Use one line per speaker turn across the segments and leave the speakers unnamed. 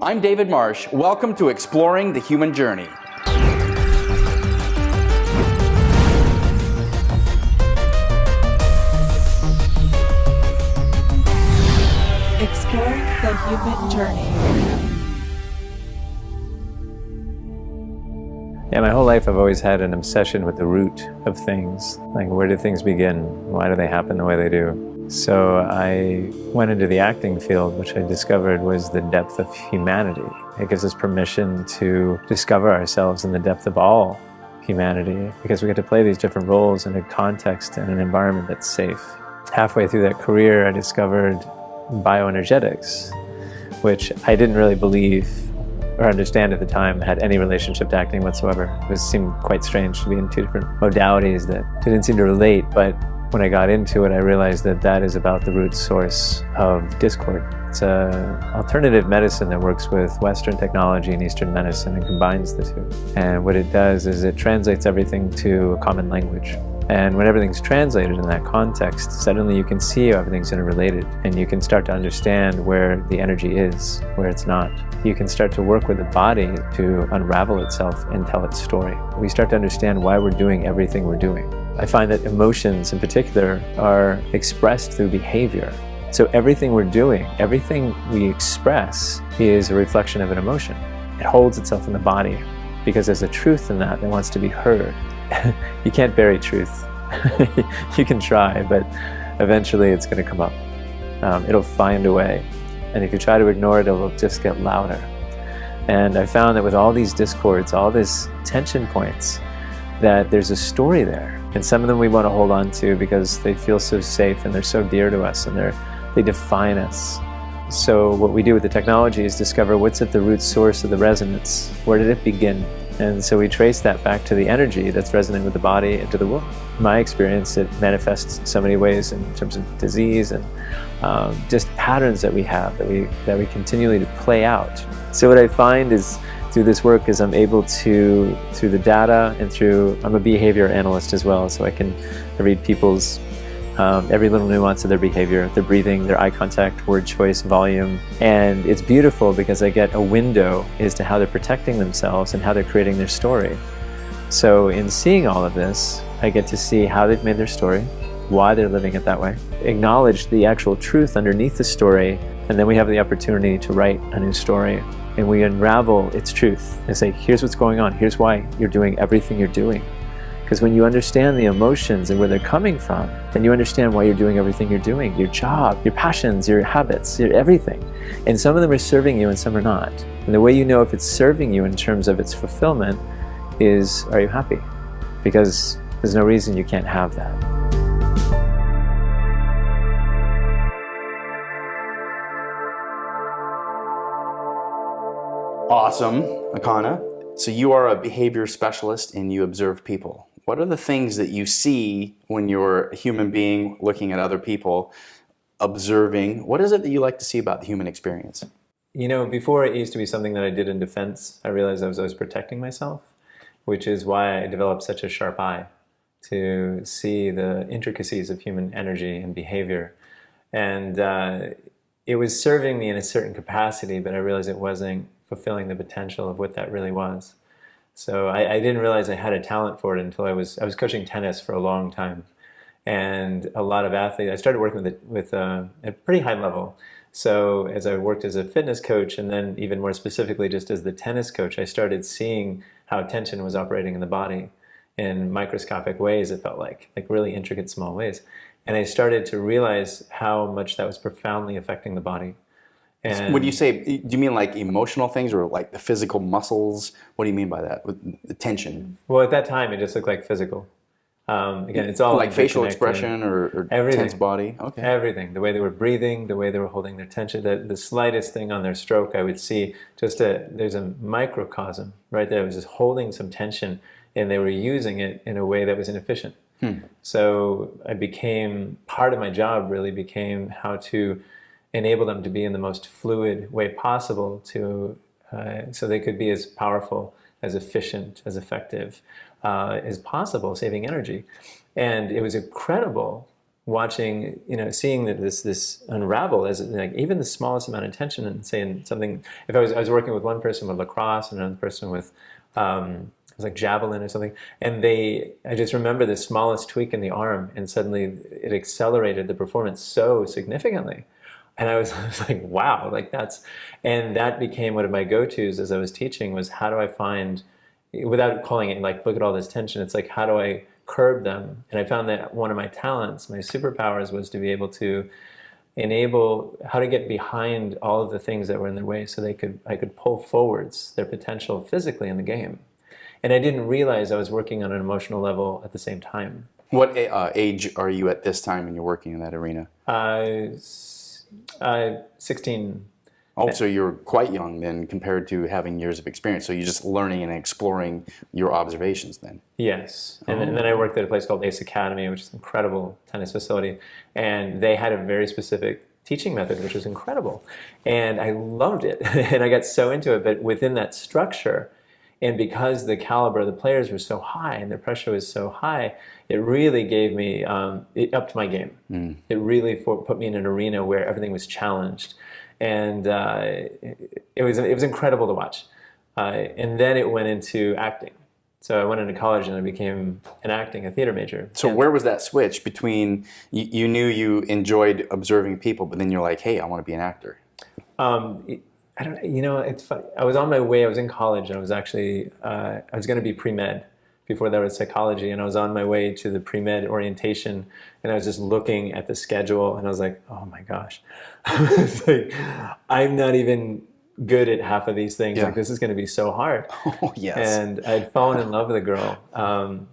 I'm David Marsh. Welcome to Exploring the Human Journey.
Exploring the Human Journey.
Yeah, my whole life I've always had an obsession with the root of things. Like, where do things begin? Why do they happen the way they do? So I went into the acting field, which I discovered was the depth of humanity. It gives us permission to discover ourselves in the depth of all humanity, because we get to play these different roles in a context and an environment that's safe. Halfway through that career, I discovered Bioenergetics, which I didn't really believe or understand at the time had any relationship to acting whatsoever. It seemed quite strange to be in two different modalities that didn't seem to relate, but when I got into it, I realized that that is about the root source of discord. It's an alternative medicine that works with Western technology and Eastern medicine and combines the two. And what it does is it translates everything to a common language. And when everything's translated in that context, suddenly you can see how everything's interrelated, and you can start to understand where the energy is, where it's not. You can start to work with the body to unravel itself and tell its story. We start to understand why we're doing everything we're doing. I find that emotions in particular are expressed through behavior. So everything we're doing, everything we express is a reflection of an emotion. It holds itself in the body because there's a truth in that wants to be heard. You can't bury truth. You can try, but eventually it's going to come up. It'll find a way. And if you try to ignore it, it'll just get louder. And I found that with all these discords, all these tension points, that there's a story there. And some of them we want to hold on to because they feel so safe and they're so dear to us and they define us. So what we do with the technology is discover what's at the root source of the resonance. Where did it begin? And so we trace that back to the energy that's resonant with the body and to the world. In my experience, it manifests in so many ways in terms of disease and just patterns that we have that we continually to play out. So what I find is through this work is I'm able to, through the data and I'm a behavior analyst as well, so I read people's every little nuance of their behavior, their breathing, their eye contact, word choice, volume. And it's beautiful because I get a window as to how they're protecting themselves and how they're creating their story. So in seeing all of this, I get to see how they've made their story, why they're living it that way, acknowledge the actual truth underneath the story, and then we have the opportunity to write a new story. And we unravel its truth and say, here's what's going on, here's why you're doing everything you're doing. Because when you understand the emotions and where they're coming from, then you understand why you're doing everything you're doing, your job, your passions, your habits, your everything. And some of them are serving you and some are not. And the way you know if it's serving you in terms of its fulfillment is, are you happy? Because there's no reason you can't have that.
Awesome, Akana. So you are a behavior specialist and you observe people. What are the things that you see when you're a human being looking at other people, observing? What is it that you like to see about the human experience?
You know, before it used to be something that I did in defense. I realized I was always protecting myself, which is why I developed such a sharp eye to see the intricacies of human energy and behavior. And it was serving me in a certain capacity, but I realized it wasn't fulfilling the potential of what that really was. So I didn't realize I had a talent for it until I was coaching tennis for a long time. And a lot of athletes, I started working with a pretty high level. So as I worked as a fitness coach, and then even more specifically just as the tennis coach, I started seeing how tension was operating in the body in microscopic ways, it felt like really intricate small ways. And I started to realize how much that was profoundly affecting the body. And
when you say, do you mean like emotional things or like the physical muscles? What do you mean by that, with the tension?
Well, at that time, it just looked like physical. Again, it's all
like facial expression or tense body? Okay.
Everything. The way they were breathing, the way they were holding their tension, the slightest thing on their stroke, I would see there's a microcosm right there. It was just holding some tension, and they were using it in a way that was inefficient. So part of my job really became how to enable them to be in the most fluid way possible so they could be as powerful, as efficient, as effective as possible, saving energy. And it was incredible watching, seeing that this unravel as like even the smallest amount of tension, and saying something. If I was working with one person with lacrosse and another person with it was like javelin or something, and I just remember the smallest tweak in the arm, and suddenly it accelerated the performance so significantly. And I was like, wow, like and that became one of my go-tos as I was teaching, was how do I find, without calling it like, look at all this tension, it's like, how do I curb them? And I found that one of my talents, my superpowers, was to be able to enable how to get behind all of the things that were in their way, so I could pull forwards their potential physically in the game. And I didn't realize I was working on an emotional level at the same time.
What age are you at this time when you're working in that arena?
16.
Oh, so you're quite young then compared to having years of experience. So you're just learning and exploring your observations then.
Yes. And then I worked at a place called Ace Academy, which is an incredible tennis facility. And they had a very specific teaching method, which was incredible. And I loved it. And I got so into it. But within that structure, and because the caliber of the players was so high and the pressure was so high, it really gave me, it upped my game. It really put me in an arena where everything was challenged. And it was incredible to watch. And then it went into acting. So I went into college and I became a theater major.
So where was that switch between, you knew you enjoyed observing people, but then you're like, hey, I want to be an actor?
I don't, it's funny. I was on my way, I was in college, and I was actually, I was going to be pre-med. Before that was psychology, and I was on my way to the pre-med orientation, and I was just looking at the schedule, and I was like, oh my gosh. It's like, I'm not even good at half of these things. Like, this is going to be so hard.
Oh, yes.
And I'd fallen in love with a girl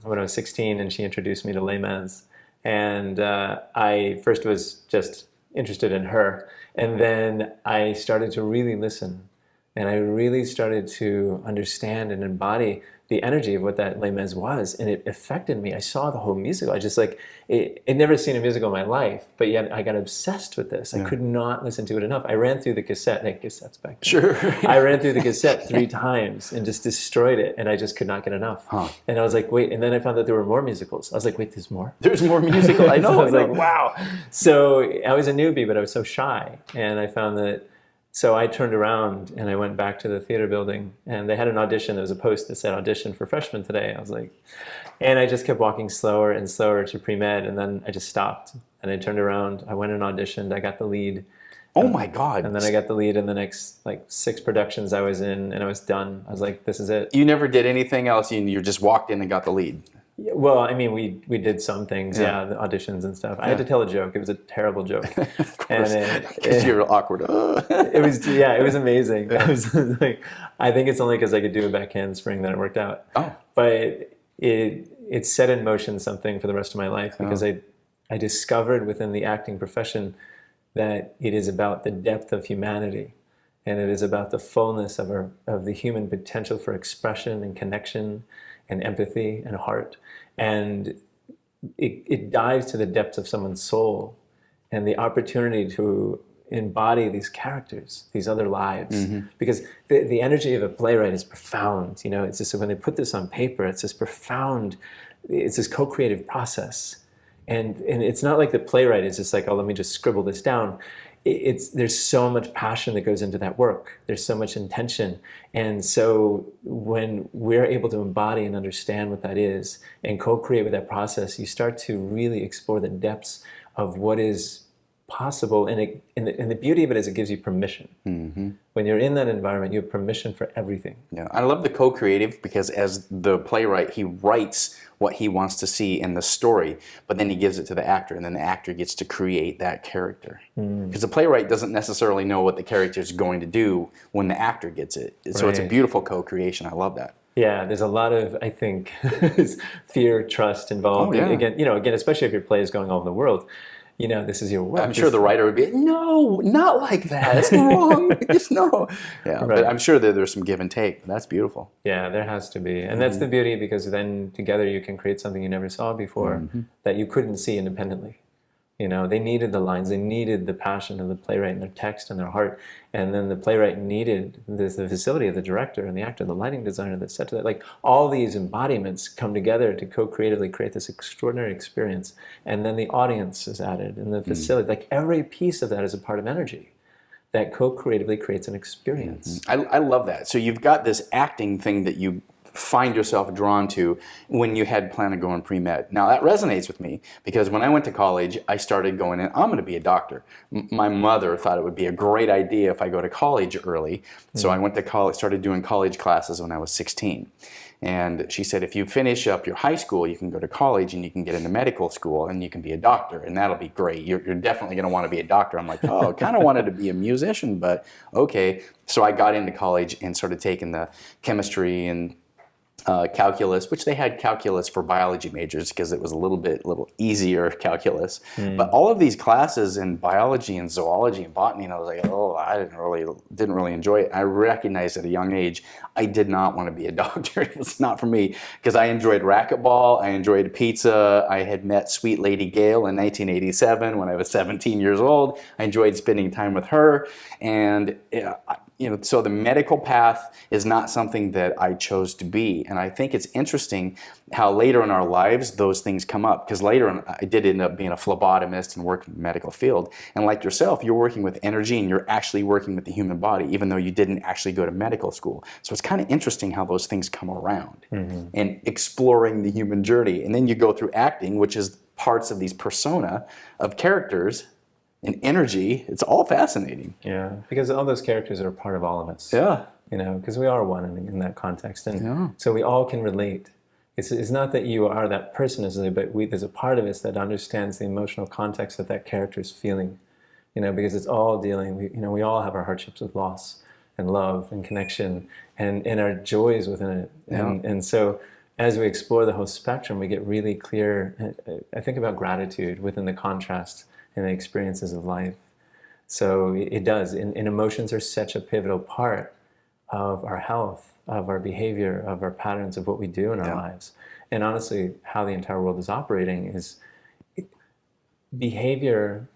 when I was 16, and she introduced me to Les Mis. And I first was just interested in her. And then I started to really listen. And I really started to understand and embody the energy of what that Les Mis was. And it affected me. I saw the whole musical. I just I'd never seen a musical in my life, but yet I got obsessed with this. I could not listen to it enough. I ran through the cassette, cassettes back then.
Sure.
I ran through the cassette 3 times and just destroyed it. And I just could not get enough. And I was like, wait, and then I found that there were more musicals. I was like, wait, there's more? There's more musical. I know. So I was like, wow. So I was a newbie, but I was so shy. And I found that, so I turned around and I went back to the theater building, and they had an audition. There was a post that said audition for freshmen today. I was like, and I just kept walking slower and slower to pre-med, and then I just stopped and I turned around. I went and auditioned. I got the lead.
Oh my God.
And then I got the lead in the next 6 productions I was in, and I was done. I was like, this is it.
You never did anything else? You just walked in and got the lead?
Well, I mean, we did some things, the auditions and stuff. I had to tell a joke. It was a terrible joke.
Of course, because you're awkward.
It was amazing. I was like, I think it's only because I could do a backhand spring that it worked out.
Oh.
But it set in motion something for the rest of my life, because I discovered within the acting profession that it is about the depth of humanity, and it is about the fullness of the human potential for expression and connection and empathy and heart. And it dives to the depths of someone's soul, and the opportunity to embody these characters, these other lives. Because the energy of a playwright is profound. It's just, when they put this on paper, it's this profound, it's this co-creative process. And it's not like the playwright is just like, oh, let me just scribble this down. There's so much passion that goes into that work. There's so much intention. And so when we're able to embody and understand what that is and co-create with that process, you start to really explore the depths of what is possible. And the beauty of it is it gives you permission. When you're in that environment, you have permission for everything. Yeah,
I love the co-creative, because as the playwright, he writes what he wants to see in the story, but then he gives it to the actor, and then the actor gets to create that character. Because the playwright doesn't necessarily know what the character is going to do when the actor gets it. So it's a beautiful co-creation. I love that.
Yeah, there's a lot of, I think, fear, trust involved. Again, especially if your play is going all over the world. This is your work.
I'm sure the writer would be, no, not like that. It's wrong. Just no. Yeah, but I'm sure that there's some give and take. That's beautiful.
Yeah, there has to be. And that's the beauty, because then together you can create something you never saw before that you couldn't see independently. You know, they needed the lines, they needed the passion of the playwright and their text and their heart. And then the playwright needed the facility of the director and the actor, the lighting designer that set to that. Like all these embodiments come together to co-creatively create this extraordinary experience. And then the audience is added and the facility, like every piece of that is a part of energy that co-creatively creates an experience.
I love that. So you've got this acting thing that you find yourself drawn to when you had planned to go in pre-med. Now that resonates with me because when I went to college, I started going in, I'm going to be a doctor. My mother thought it would be a great idea if I go to college early. So I went to college, started doing college classes when I was 16. And she said, if you finish up your high school, you can go to college and you can get into medical school and you can be a doctor and that'll be great. You're definitely going to want to be a doctor. I'm like, oh, kind of wanted to be a musician, but okay. So I got into college and started taking the chemistry and calculus, which they had calculus for biology majors because it was a little easier calculus. But all of these classes in biology and zoology and botany, and I was like, oh, I didn't really enjoy it. I recognized at a young age I did not want to be a doctor. It was not for me because I enjoyed racquetball, I enjoyed pizza. I had met Sweet Lady Gail in 1987 when I was 17 years old. I enjoyed spending time with her, and so the medical path is not something that I chose to be. And I think it's interesting how later in our lives those things come up. Because later on, I did end up being a phlebotomist and work in the medical field. And like yourself, you're working with energy and you're actually working with the human body, even though you didn't actually go to medical school. So it's kind of interesting how those things come around and exploring the human journey. And then you go through acting, which is parts of these persona of characters and energy. It's all fascinating.
Yeah, because all those characters are a part of all of us.
Yeah.
You know, because we are one in that context. And so we all can relate. It's not that you are that person necessarily, but there's a part of us that understands the emotional context that that character is feeling. You know, because it's all dealing, we all have our hardships with loss and love and connection and our joys within it. And so as we explore the whole spectrum, we get really clear, I think about gratitude within the contrast and the experiences of life. So it does, and emotions are such a pivotal part of our health, of our behavior, of our patterns of what we do in our lives. And honestly, how the entire world is operating is behavior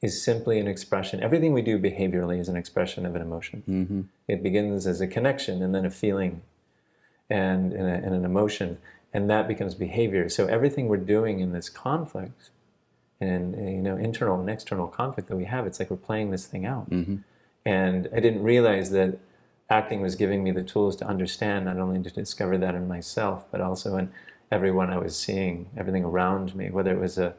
is simply an expression. Everything we do behaviorally is an expression of an emotion. It begins as a connection and then a feeling and an emotion, and that becomes behavior. So everything we're doing in this conflict and internal and external conflict that we have, it's like we're playing this thing out. And I didn't realize that acting was giving me the tools to understand, not only to discover that in myself, but also in everyone I was seeing, everything around me, whether it was a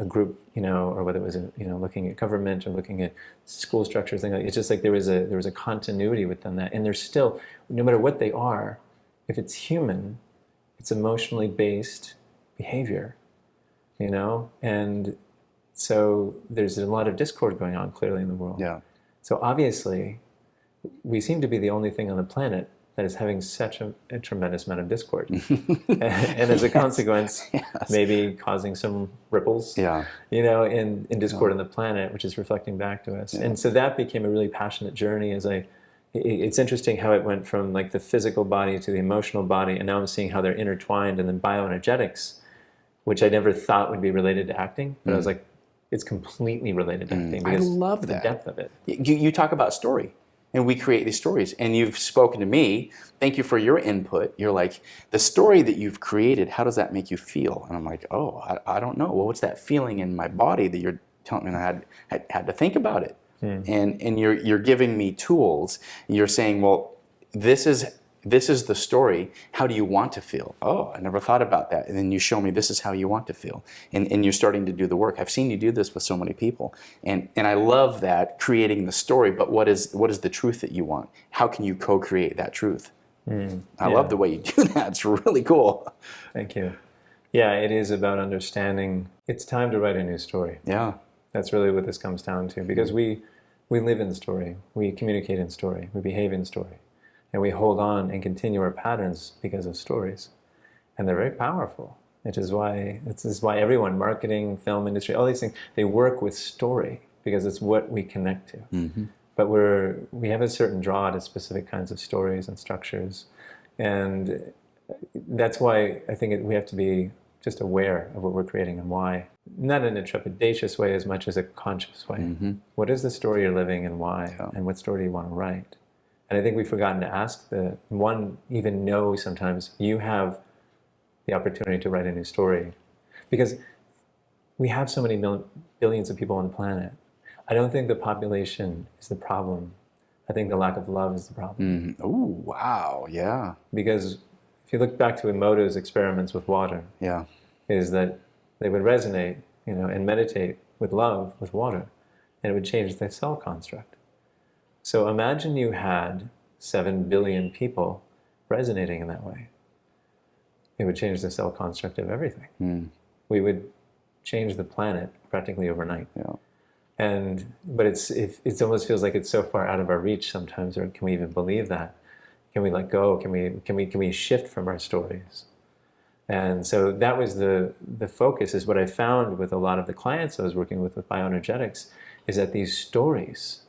group, or whether it was looking at government or looking at school structures, things like it's just like there was a continuity within that. And there's still, no matter what they are, if it's human, it's emotionally based behavior. And so there's a lot of discord going on clearly in the world. So obviously, we seem to be the only thing on the planet that is having such a tremendous amount of discord. and as a consequence, maybe causing some ripples, in discord on the planet, which is reflecting back to us. And so that became a really passionate journey it's interesting how it went from like the physical body to the emotional body, and now I'm seeing how they're intertwined, and then bioenergetics, which I never thought would be related to acting, but I was like, it's completely related to acting because
I love
the depth of it.
You talk about story, and we create these stories, and you've spoken to me. Thank you for your input. You're like, the story that you've created, how does that make you feel? And I'm like, I don't know. Well, what's that feeling in my body that you're telling me? And I had to think about it. And you're giving me tools. You're saying, well, this is the story. How do you want to feel? Oh, I never thought about that. And then you show me this is how you want to feel. And you're starting to do the work. I've seen you do this with so many people. And I love that, creating the story, but what is the truth that you want? How can you co-create that truth? I love the way you do that. It's really cool.
Thank you. Yeah, it is about understanding it's time to write a new story.
Yeah.
That's really what this comes down to, because we live in the story. We communicate in story. We behave in story. And we hold on and continue our patterns because of stories. And they're very powerful, which is why everyone, marketing, film industry, all these things, they work with story because it's what we connect to. But we have a certain draw to specific kinds of stories and structures. And that's why I think we have to be just aware of what we're creating and why. not in a trepidatious way as much as a conscious way. What is the story you're living and why?
Yeah.
And what story do you want to write? And I think we've forgotten to ask even know sometimes you have the opportunity to write a new story. Because we have so many billions of people on the planet. I don't think the population is the problem. I think the lack of love is the problem.
Oh, wow. Yeah.
Because if you look back to Emoto's experiments with water,
Yeah.
is that they would resonate, and meditate with love, with water, and it would change the cell construct. So imagine you had 7 billion people resonating in that way. It would change the cell construct of everything. We would change the planet practically overnight.
Yeah.
But it almost feels like it's so far out of our reach sometimes, or can we even believe that? Can we let go? Can we shift from our stories? And so that was the focus, is what I found with a lot of the clients I was working with bioenergetics, is that these stories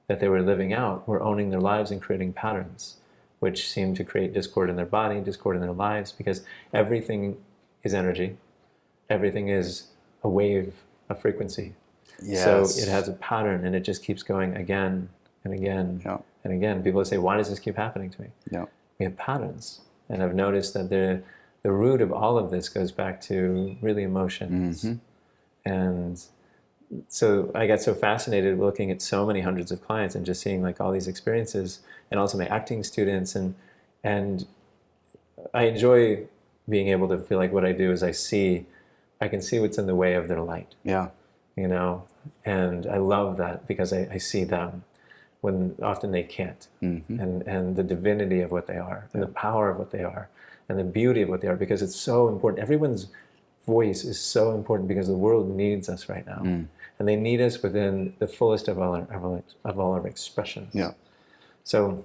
that they were living out were owning their lives and creating patterns, which seemed to create discord in their body, discord in their lives, because everything is energy. Everything is a wave, a frequency.
Yes.
So it has a pattern, and it just keeps going again and again and again. People say, why does this keep happening to me?
Yeah.
We have patterns. And I've noticed that the root of all of this goes back to really emotions. And so I got so fascinated looking at so many hundreds of clients and just seeing like all these experiences, and also my acting students. And I enjoy being able to feel like what I do is I can see what's in the way of their light.
Yeah.
And I love that, because I see them when often they can't, and the divinity of what they are, and the power of what they are, and the beauty of what they are, because it's so important. Everyone's voice is so important, because the world needs us right now, and they need us within the fullest of all our expressions.
Yeah.
So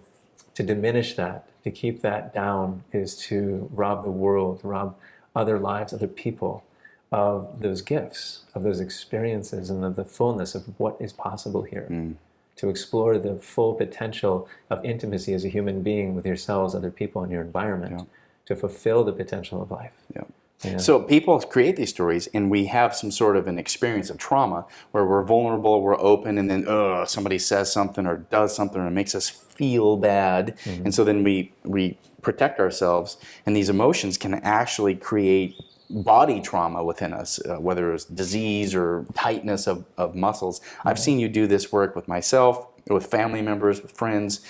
to diminish that, to keep that down, is to rob the world, rob other lives, other people, of those gifts, of those experiences, and of the fullness of what is possible here. To explore the full potential of intimacy as a human being with yourselves, other people, and your environment, to fulfill the potential of life. Yeah.
So people create these stories, and we have some sort of an experience of trauma where we're vulnerable, we're open, and then somebody says something or does something, and it makes us feel bad. And so then we protect ourselves, and these emotions can actually create body trauma within us, whether it's disease or tightness of muscles. I've seen you do this work with myself, with family members, with friends,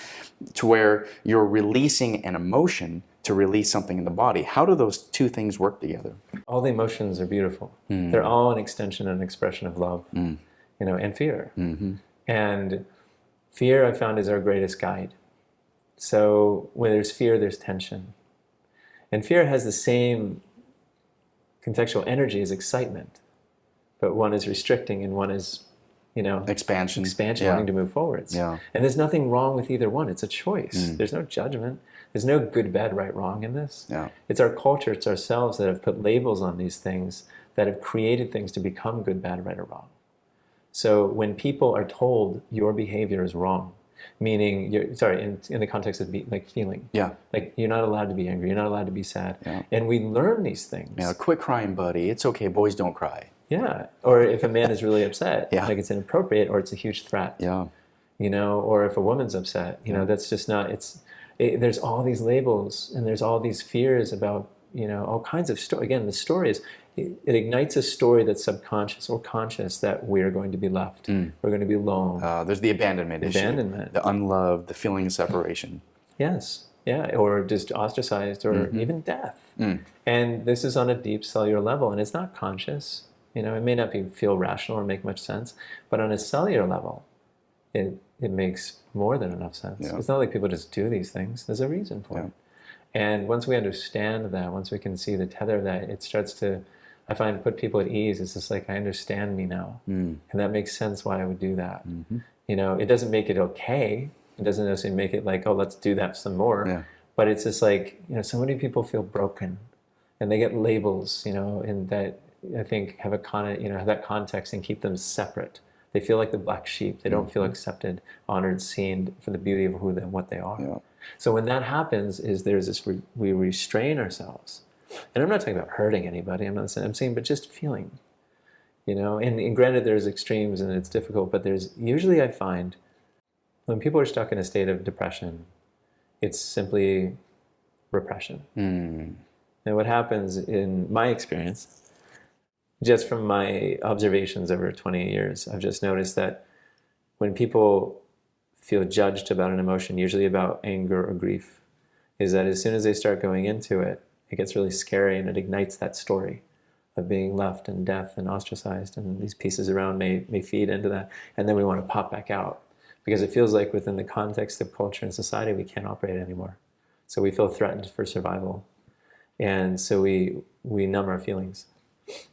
to where you're releasing an emotion to release something in the body. How do those two things work together?
All the emotions are beautiful. They're all an extension and expression of love, and fear. And fear, I found, is our greatest guide. So when there's fear, there's tension. And fear has the same contextual energy as excitement, but one is restricting and one is,
expansion,
wanting to move forwards. And there's nothing wrong with either one. It's a choice. There's no judgment. There's no good, bad, right, wrong in this. It's our culture, it's ourselves that have put labels on these things, that have created things to become good, bad, right, or wrong. So when people are told your behavior is wrong, meaning in the context of feeling, like you're not allowed to be angry, you're not allowed to be sad, and we learn these things.
Quit crying, buddy, it's okay, boys don't cry.
Or if a man is really upset, like it's inappropriate, or it's a huge threat. Or if a woman's upset, that's just not. There's all these labels, and there's all these fears about all kinds of story. Again, the story is. It ignites a story that's subconscious or conscious, that we're going to be left. We're going to be alone.
There's the abandonment issue. The unloved, the feeling of separation.
Yes. Yeah. Or just ostracized, or even death. And this is on a deep cellular level, and it's not conscious. It may not feel rational or make much sense, but on a cellular level, it makes more than enough sense. It's not like people just do these things. There's a reason for it. And once we understand that, once we can see the tether of that, it starts to, I find, put people at ease. It's just like, I understand me now. And that makes sense why I would do that. It doesn't make it okay. It doesn't necessarily make it like, oh, let's do that some more. But it's just like, so many people feel broken, and they get labels, and that I think have have that context and keep them separate. They feel like the black sheep. They don't feel accepted, honored, seen for the beauty of who and what they are. So when that happens, there's this, we restrain ourselves. And I'm not talking about hurting anybody. I'm saying, but just feeling. And granted, there's extremes and it's difficult, but there's usually, I find, when people are stuck in a state of depression, it's simply repression. And what happens in my experience, just from my observations over 20 years, I've just noticed that when people feel judged about an emotion, usually about anger or grief, is that as soon as they start going into it, it gets really scary and it ignites that story of being left and death and ostracized, and these pieces around may feed into that. And then we want to pop back out because it feels like within the context of culture and society, we can't operate anymore. So we feel threatened for survival. And so we numb our feelings.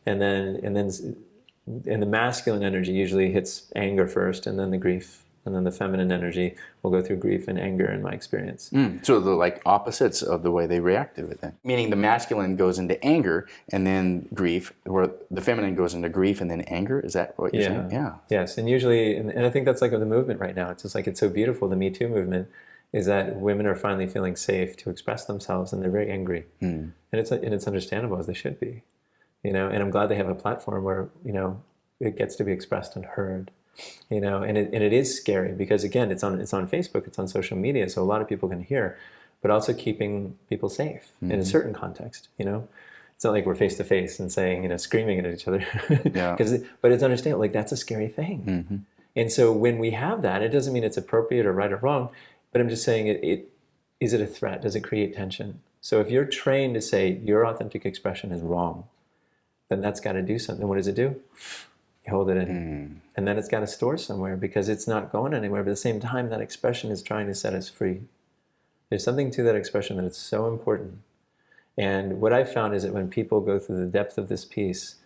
And the masculine energy usually hits anger first, and then the grief. And then the feminine energy will go through grief and anger in my experience.
So they're like opposites of the way they react to it then. Meaning the masculine goes into anger and then grief, where the feminine goes into grief and then anger? Is that what you're saying? Yeah.
Yes, and usually, and I think that's like the movement right now. It's just like, it's so beautiful, the Me Too movement, is that women are finally feeling safe to express themselves, and they're very angry. And it's understandable, as they should be. And I'm glad they have a platform where, it gets to be expressed and heard. And it is scary because, again, it's on Facebook, it's on social media, so a lot of people can hear, but also keeping people safe in a certain context. It's not like we're face to face and saying, screaming at each other. But it's understandable, like, that's a scary thing. And so when we have that, it doesn't mean it's appropriate or right or wrong, but I'm just saying, is it a threat? Does it create tension? So if you're trained to say your authentic expression is wrong, then that's got to do something. What does it do? You hold it in. And then it's got to store somewhere because it's not going anywhere. But at the same time, that expression is trying to set us free. There's something to that expression that it's so important. And what I've found is that when people go through the depth of this piece,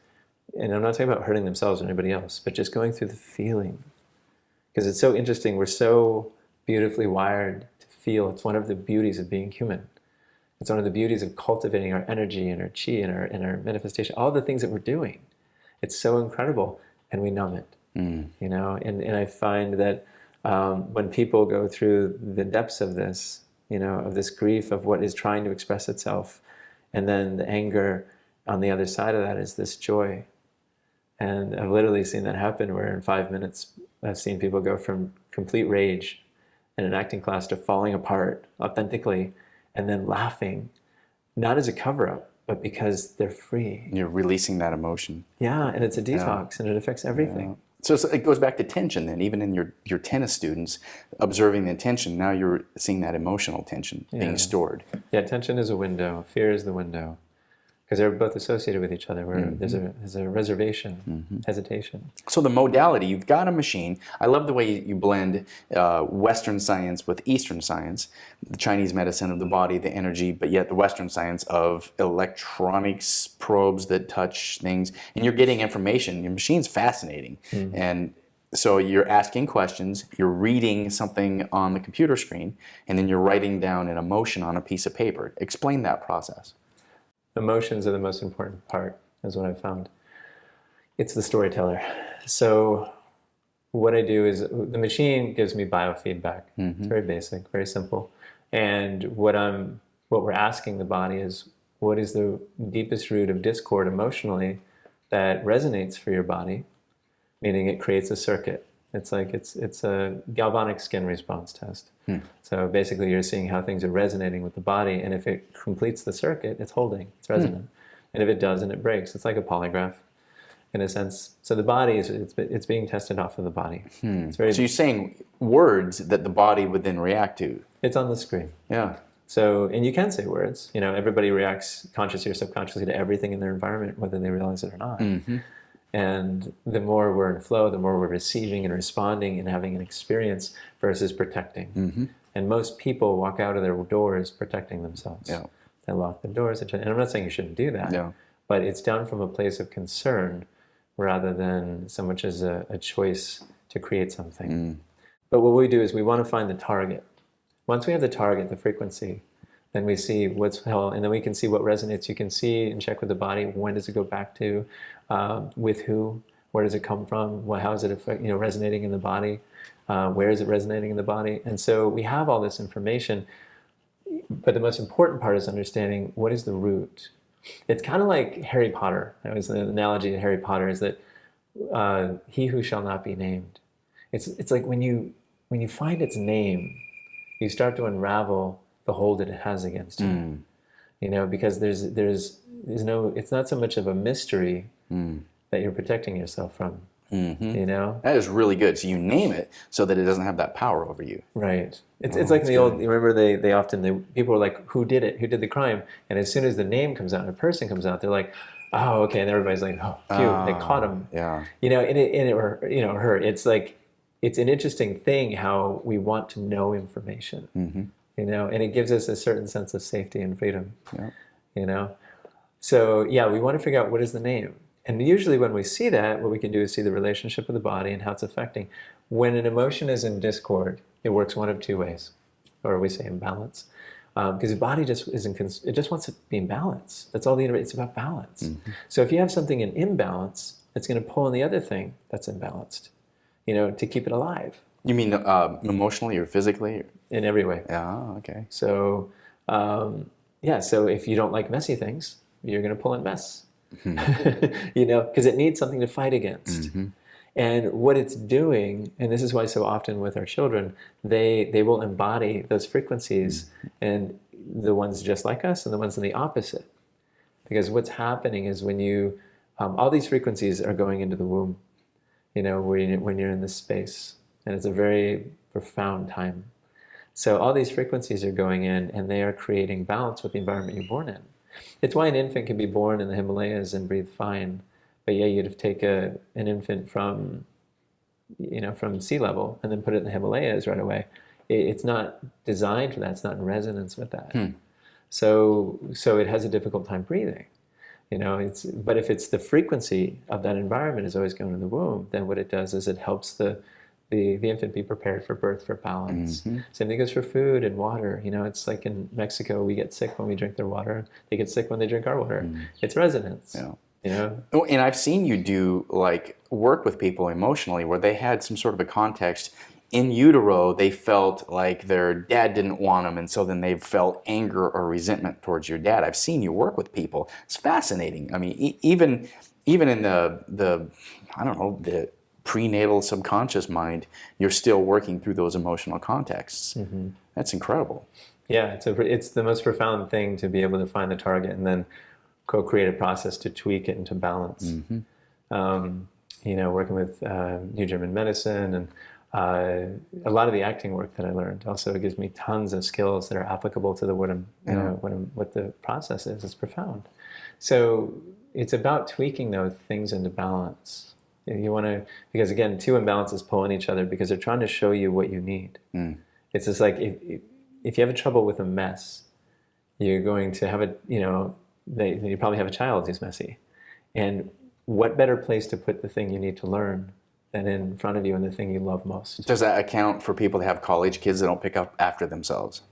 and I'm not talking about hurting themselves or anybody else, but just going through the feeling. Because it's so interesting. We're so beautifully wired to feel. It's one of the beauties of being human. It's one of the beauties of cultivating our energy and our chi and our manifestation, all the things that we're doing. It's so incredible. And we numb it, and I find that when people go through the depths of this, of this grief, of what is trying to express itself, and then the anger on the other side of that is this joy. And I've literally seen that happen where in 5 minutes, I've seen people go from complete rage in an acting class to falling apart authentically, and then laughing, not as a cover-up, but because they're free.
You're releasing that emotion.
Yeah, and it's a detox, and it affects everything.
So it goes back to tension then. Even in your tennis students, observing the tension, now you're seeing that emotional tension being stored.
Yeah, tension is a window. Fear is the window. Because they're both associated with each other, where there's a reservation, hesitation.
So the modality, you've got a machine. I love the way you blend Western science with Eastern science, the Chinese medicine of the body, the energy, but yet the Western science of electronics, probes that touch things, and you're getting information. Your machine's fascinating. And so you're asking questions, you're reading something on the computer screen, and then you're writing down an emotion on a piece of paper. Explain that process.
Emotions are the most important part, is what I've found. It's the storyteller. So what I do is the machine gives me biofeedback. It's very basic, very simple. And what we're asking the body is, what is the deepest root of discord emotionally that resonates for your body? Meaning it creates a circuit. It's like it's a galvanic skin response test. So basically you're seeing how things are resonating with the body, and if it completes the circuit, it's holding, it's resonant. And if it doesn't, it breaks. It's like a polygraph in a sense. So the body it's being tested off of the body. So
you're saying words that the body would then react to.
It's on the screen.
Yeah.
So, and you can say words. Everybody reacts consciously or subconsciously to everything in their environment, whether they realize it or not. And the more we're in flow, the more we're receiving and responding and having an experience versus protecting. And most people walk out of their doors protecting themselves. They lock their doors. And I'm not saying you shouldn't do that, but it's done from a place of concern rather than so much as a choice to create something. But what we do is we want to find the target. Once we have the target, the frequency, then we see what's hell, and then we can see what resonates. You can see and check with the body, when does it go back to, with who, where does it come from, how is it resonating in the body, where is it resonating in the body. And so we have all this information, but the most important part is understanding what is the root. It's kind of like Harry Potter. An analogy to Harry Potter is that he who shall not be named. It's like when you find its name, you start to unravel the hold that it has against you. You know, because there's no, it's not so much of a mystery that you're protecting yourself from. You know,
That is really good. So you name it so that it doesn't have that power over you.
right? It's like in the old. You remember people were like, who did it? Who did the crime? And as soon as the name comes out, and a person comes out, they're like, oh, okay, and everybody's like, oh, phew, they caught him.
Yeah.
You know, and it hurt. It's like, it's an interesting thing how we want to know information. You know, and it gives us a certain sense of safety and freedom.
Yeah.
You know, so yeah, we want to figure out what is the name. And usually when we see that, what we can do is see the relationship of the body and how it's affecting. When an emotion is in discord, it works one of two ways, or we say imbalance. Because the body just it just wants to be in balance. That's all it's about balance. So if you have something in imbalance, it's going to pull in the other thing that's imbalanced, you know, to keep it alive.
You mean emotionally or physically?
In every way.
Yeah, okay.
So, so if you don't like messy things, you're going to pull in mess. You know, because it needs something to fight against. And what it's doing, and this is why so often with our children, they will embody those frequencies, and the ones just like us and the ones in the opposite. Because what's happening is when you, all these frequencies are going into the womb, you know, when you're in this space. And it's a very profound time. So all these frequencies are going in, and they are creating balance with the environment you're born in. It's why an infant can be born in the Himalayas and breathe fine, but yeah, you'd have to take an infant from sea level and then put it in the Himalayas right away. It's not designed for that. It's not in resonance with that. So it has a difficult time breathing. You know, but if it's the frequency of that environment is always going in the womb, then what it does is it helps the infant be prepared for birth, for balance. Same thing goes for food and water. You know, it's like in Mexico, we get sick when we drink their water. They get sick when they drink our water. It's resonance.
Yeah.
You know?
Oh, and I've seen you do like work with people emotionally where they had some sort of a context in utero. They felt like their dad didn't want them, and so then they felt anger or resentment towards your dad. I've seen you work with people. It's fascinating. I mean, even in the I don't know, the prenatal subconscious mind, you're still working through those emotional contexts. That's incredible.
Yeah, it's the most profound thing to be able to find the target and then co-create a process to tweak it into balance. You know, working with New German medicine and a lot of the acting work that I learned also gives me tons of skills that are applicable to what the process is. It's profound. So it's about tweaking those things into balance. You want to, because again, two imbalances pull in each other because they're trying to show you what you need. It's just like if you have trouble with a mess, you're going to have you probably have a child who's messy. And what better place to put the thing you need to learn than in front of you and the thing you love most?
Does that account for people that have college kids that don't pick up after themselves?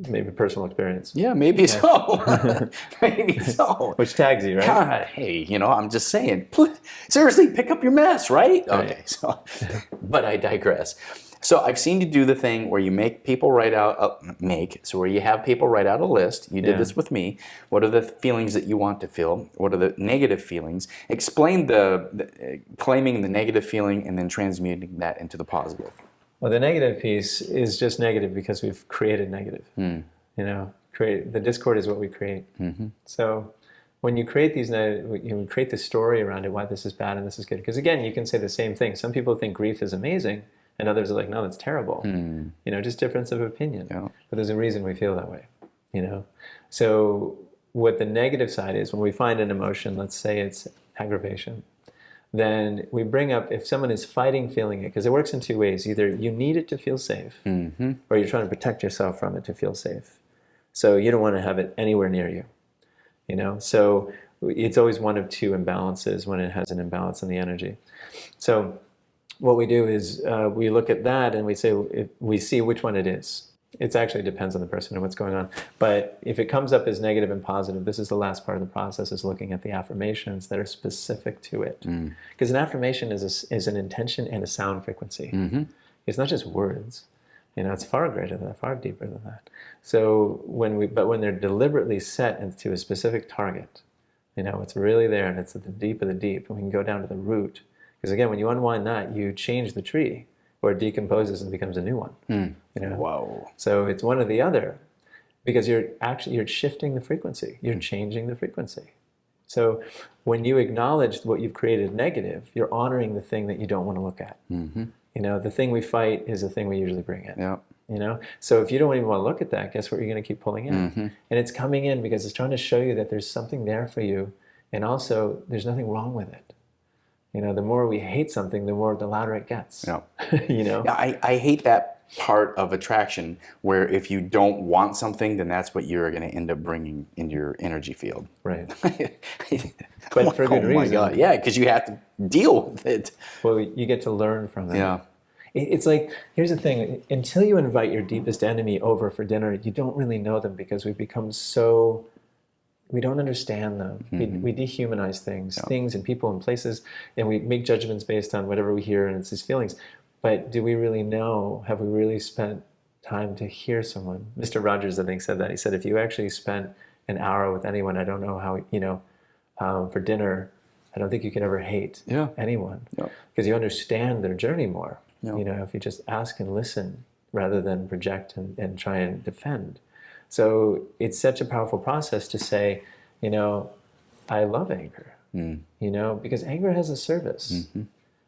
Maybe personal experience.
Yeah, maybe so. Maybe so.
Which tags you, right?
God, hey, I'm just saying. Seriously, pick up your mess, right?
Right.
Okay, so, but I digress. So I've seen you do the thing where you make people write out, where you have people write out a list. You did this with me. What are the feelings that you want to feel? What are the negative feelings? Explain claiming the negative feeling and then transmuting that into the positive.
Well, the negative piece is just negative because we've created negative. You know, the discord is what we create. So when you create you create the story around it, why this is bad and this is good. Because again, you can say the same thing. Some people think grief is amazing, and others are like, no, that's terrible. You know, just difference of opinion.
Yeah.
But there's a reason we feel that way. You know, so what the negative side is when we find an emotion, let's say it's aggravation. Then we bring up, if someone is fighting feeling it, because it works in two ways. Either you need it to feel safe, or you're trying to protect yourself from it to feel safe. So you don't want to have it anywhere near you. You know, so it's always one of two imbalances when it has an imbalance in the energy. So what we do is we look at that and we see which one it is. It actually depends on the person and what's going on. But if it comes up as negative and positive, this is the last part of the process, is looking at the affirmations that are specific to it. Because an affirmation is an intention and a sound frequency. It's not just words. You know, it's far greater than that, far deeper than that. So when they're deliberately set into a specific target, You know, it's really there, and it's at the deep of the deep, and we can go down to the root. Because again, when you unwind that, you change the tree, or it decomposes and becomes a new one. You know?
Whoa.
So it's one or the other, because you're shifting the frequency. You're changing the frequency. So when you acknowledge what you've created negative, you're honoring the thing that you don't want to look at. You know, the thing we fight is the thing we usually bring in.
Yeah.
You know, so if you don't even want to look at that, guess what you're going to keep pulling in? And it's coming in because it's trying to show you that there's something there for you, and also there's nothing wrong with it. You know, the more we hate something, the louder it gets.
Yeah.
You know?
Yeah, I hate that part of attraction where if you don't want something, then that's what you're going to end up bringing into your energy field.
Right. But for good reason.
Oh my God. Yeah, because you have to deal with it.
Well, you get to learn from it.
Yeah.
It's like, here's the thing, until you invite your deepest enemy over for dinner, you don't really know them, because we've become so, we don't understand them. We dehumanize things and people and places, and we make judgments based on whatever we hear, and it's these feelings. But do we really know? Have we really spent time to hear someone? Mr. Rogers, I think, said that. He said, if you actually spent an hour with anyone, I don't know how, you know, for dinner, I don't think you can ever hate anyone, because you understand their journey more. You know, if you just ask and listen rather than project and try and defend. So it's such a powerful process to say, you know, I love anger, you know, because anger has a service.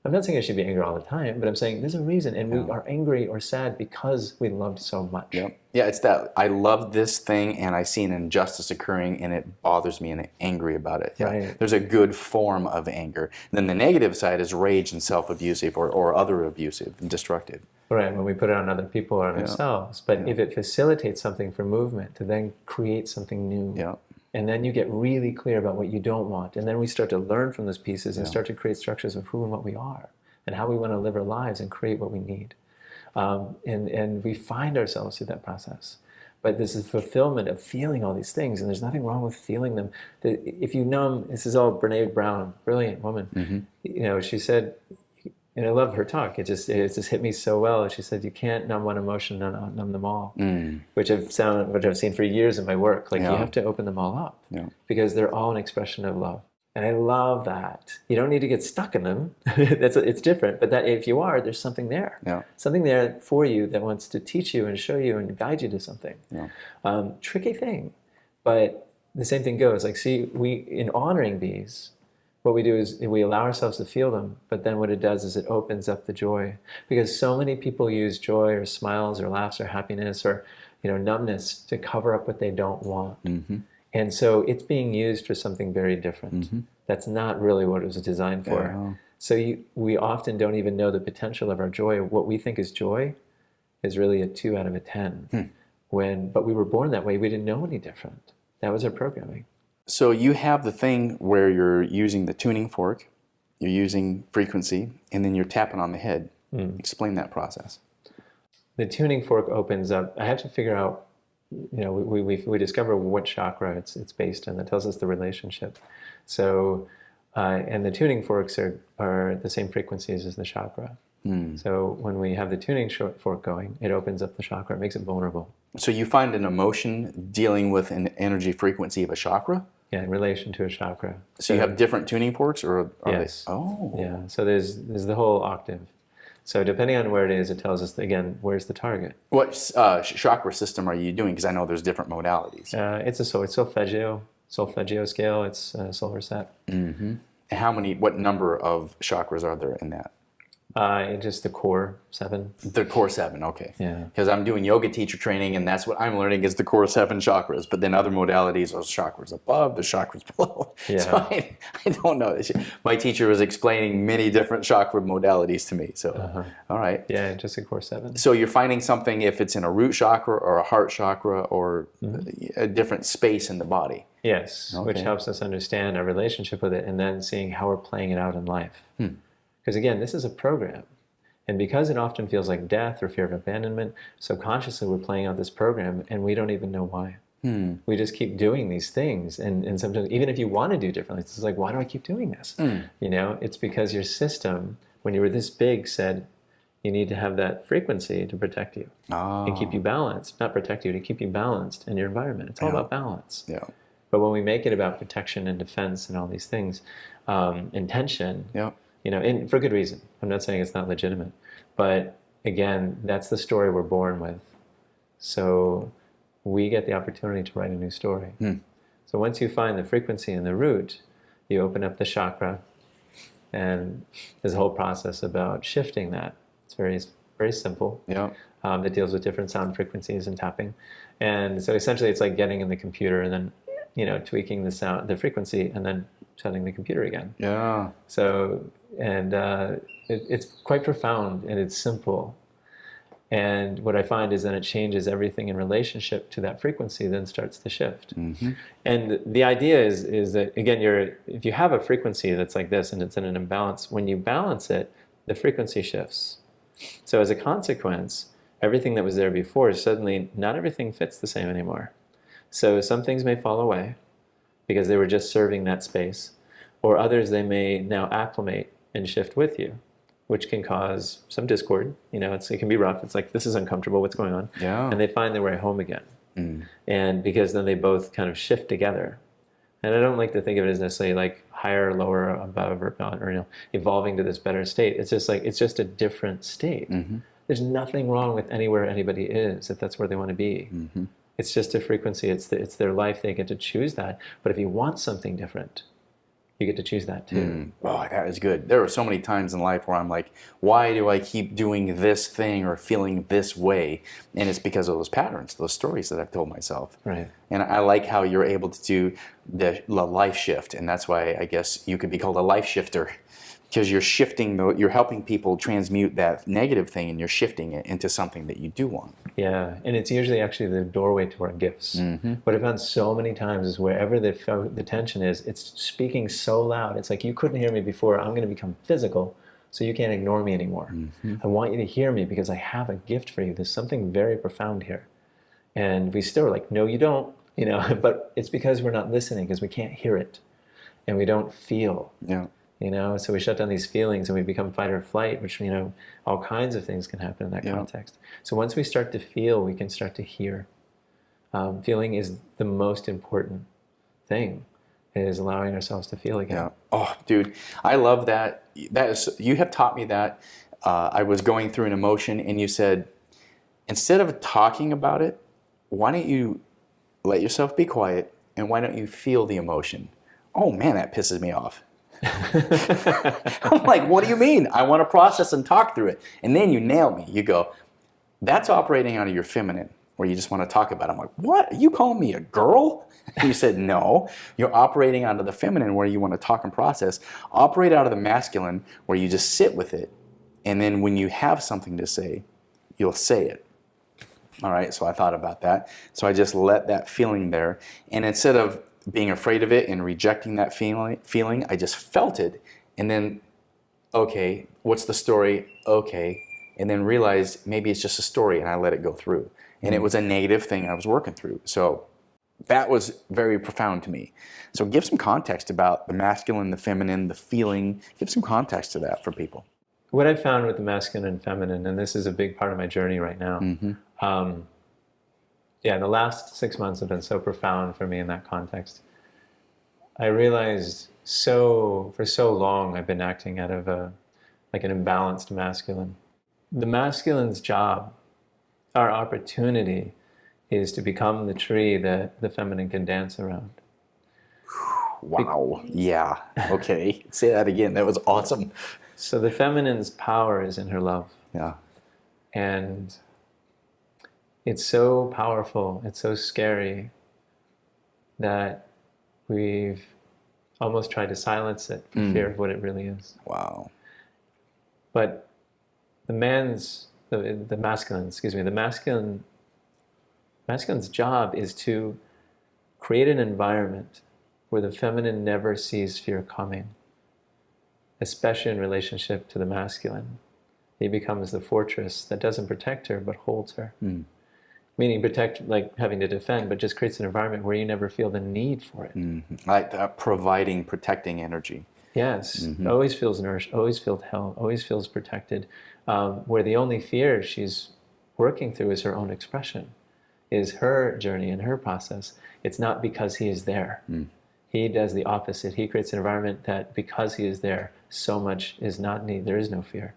I'm not saying I should be angry all the time, but I'm saying there's a reason, and we are angry or sad because we loved so much.
Yeah, it's that I love this thing and I see an injustice occurring and it bothers me and I'm angry about it. Yeah.
Right.
There's a good form of anger. And then the negative side is rage and self-abusive or other abusive and destructive.
Right, when we put it on other people or on ourselves. But if it facilitates something for movement, to then create something new. And then you get really clear about what you don't want. And then we start to learn from those pieces and start to create structures of who and what we are and how we want to live our lives and create what we need. And we find ourselves through that process. But this is fulfillment of feeling all these things, and there's nothing wrong with feeling them. If you numb, this is all Brene Brown, brilliant woman. You know, she said, and I love her talk. It just hit me so well. She said, "You can't numb one emotion, numb them all," which I've seen for years in my work. Like you have to open them all up because they're all an expression of love. And I love that. You don't need to get stuck in them. It's different. But that if you are, there's something there. Something there for you that wants to teach you and show you and guide you to something. Tricky thing. But the same thing goes. Like, see, in honoring these, what we do is we allow ourselves to feel them, but then what it does is it opens up the joy. Because so many people use joy or smiles or laughs or happiness or, you know, numbness to cover up what they don't want. And so it's being used for something very different. That's not really what it was designed for. So we often don't even know the potential of our joy. What we think is joy is really a 2 out of a 10. But we were born that way. We didn't know any different. That was our programming.
So you have the thing where you're using the tuning fork, you're using frequency, and then you're tapping on the head. Explain that process.
The tuning fork opens up. I have to figure out, you know, we discover what chakra it's based in. That tells us the relationship. So, and the tuning forks are the same frequencies as the chakra. So when we have the tuning fork going, it opens up the chakra, it makes it vulnerable. So
you find an emotion dealing with an energy frequency of a chakra?
Yeah, in relation to a chakra.
So you have different tuning forks, or are
yes.
they? Oh.
Yeah, so there's the whole octave. So depending on where it is, it tells us, again, where's the target.
What chakra system are you doing? Because I know there's different modalities.
It's solfeggio scale, it's solar set.
What number of chakras are there in that?
Just the core 7.
The core 7, okay.
Yeah.
Because I'm doing yoga teacher training, and that's what I'm learning is the core 7 chakras. But then other modalities, those chakras above, the chakras below.
Yeah.
So I don't know. My teacher was explaining many different chakra modalities to me. So, all right.
Yeah, just the core 7.
So you're finding something if it's in a root chakra or a heart chakra or a different space in the body.
Yes, which helps us understand our relationship with it and then seeing how we're playing it out in life. Because again, this is a program. And because it often feels like death or fear of abandonment, subconsciously we're playing out this program and we don't even know why. We just keep doing these things. And sometimes, even if you want to do differently, it's like, why do I keep doing this? You know, it's because your system, when you were this big, said you need to have that frequency to protect you and keep you balanced. Not protect you, to keep you balanced in your environment. It's all about balance. But when we make it about protection and defense and all these things, intention,
Yeah.
and for good reason. I'm not saying it's not legitimate, but again, that's the story we're born with. So we get the opportunity to write a new story. So once you find the frequency and the root, you open up the chakra, and there's a whole process about shifting that. It's very, very simple.
Yeah.
That deals with different sound frequencies and tapping. And so essentially it's like getting in the computer and then, tweaking the sound, the frequency, and then shutting the computer again.
Yeah.
So, and it's quite profound and it's simple. And what I find is then it changes everything in relationship to that frequency, then starts to shift. And the idea is that, again, if you have a frequency that's like this and it's in an imbalance, when you balance it, the frequency shifts. So as a consequence, everything that was there before, suddenly not everything fits the same anymore. So some things may fall away because they were just serving that space, or others they may now acclimate and shift with you, which can cause some discord. It can be rough. It's like, this is uncomfortable, what's going on?
Yeah.
And they find their way home again. And because then they both kind of shift together. And I don't like to think of it as necessarily like higher, lower, above, or not, or evolving to this better state. It's just like, it's just a different state. There's nothing wrong with anywhere anybody is, if that's where they want to be. It's just a frequency. It's their life. They get to choose that. But if you want something different, you get to choose that too.
Oh, that is good. There are so many times in life where I'm like, why do I keep doing this thing or feeling this way? And it's because of those patterns, those stories that I've told myself.
Right.
And I like how you're able to do the life shift. And that's why I guess you could be called a life shifter, because you're shifting, you're helping people transmute that negative thing and you're shifting it into something that you do want.
Yeah, and it's usually actually the doorway to our gifts. What I've found so many times is wherever the tension is, it's speaking so loud. It's like, you couldn't hear me before, I'm going to become physical, so you can't ignore me anymore. I want you to hear me because I have a gift for you. There's something very profound here. And we still are like, no, you don't, but it's because we're not listening, because we can't hear it. And we don't feel.
Yeah.
So we shut down these feelings and we become fight or flight, which, all kinds of things can happen in that context. So once we start to feel, we can start to hear. Feeling is the most important thing, is allowing ourselves to feel again.
Yeah. Oh, dude, I love that. You have taught me that. I was going through an emotion and you said, instead of talking about it, why don't you let yourself be quiet and why don't you feel the emotion? Oh man, that pisses me off. I'm like, what do you mean? I want to process and talk through it. And then you nail me. You go, that's operating out of your feminine, where you just want to talk about it. I'm like, what? Are you calling me a girl? And you said, no. You're operating out of the feminine, where you want to talk and process. Operate out of the masculine, where you just sit with it. And then when you have something to say, you'll say it. All right, so I thought about that. So I just let that feeling there. And instead of being afraid of it and rejecting that feeling, I just felt it, and then, okay, what's the story? Okay, and then realized maybe it's just a story, and I let it go through. And it was a negative thing I was working through. So that was very profound to me. So give some context about the masculine, the feminine, the feeling. Give some context to that for people.
What I've found with the masculine and feminine, and this is a big part of my journey right now, the last 6 months have been so profound for me in that context. I realized for so long I've been acting out of an imbalanced masculine. The masculine's job, our opportunity, is to become the tree that the feminine can dance around.
Wow. Yeah. Okay. Say that again. That was awesome.
So the feminine's power is in her love.
Yeah.
And it's so powerful, it's so scary that we've almost tried to silence it for fear of what it really is.
Wow.
But the masculine's job is to create an environment where the feminine never sees fear coming, especially in relationship to the masculine. He becomes the fortress that doesn't protect her but holds her. Meaning protect, like having to defend, but just creates an environment where you never feel the need for it.
Like that providing, protecting energy.
Yes, always feels nourished, always feels held, always feels protected. Where the only fear she's working through is her own expression. is her journey and her process. It's not because he is there. He does the opposite. He creates an environment that because he is there, so much is not need. There is no fear.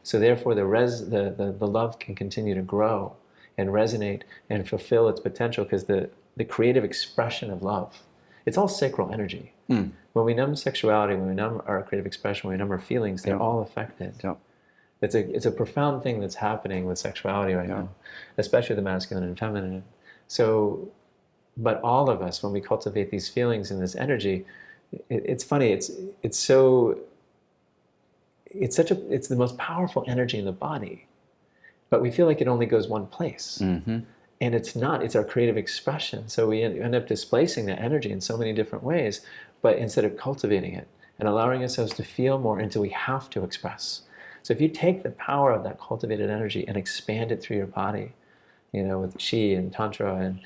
So therefore, the love can continue to grow and resonate and fulfill its potential, because the creative expression of love, it's all sacral energy. When we numb sexuality, when we numb our creative expression, when we numb our feelings, they're all affected. It's a profound thing that's happening with sexuality right now, especially the masculine and feminine. So, but all of us, when we cultivate these feelings and this energy, it's funny. It's the most powerful energy in the body, but we feel like it only goes one place. And it's not. It's our creative expression. So we end up displacing that energy in so many different ways, but instead of cultivating it and allowing ourselves to feel more until we have to express. So if you take the power of that cultivated energy and expand it through your body, with Qi and Tantra and,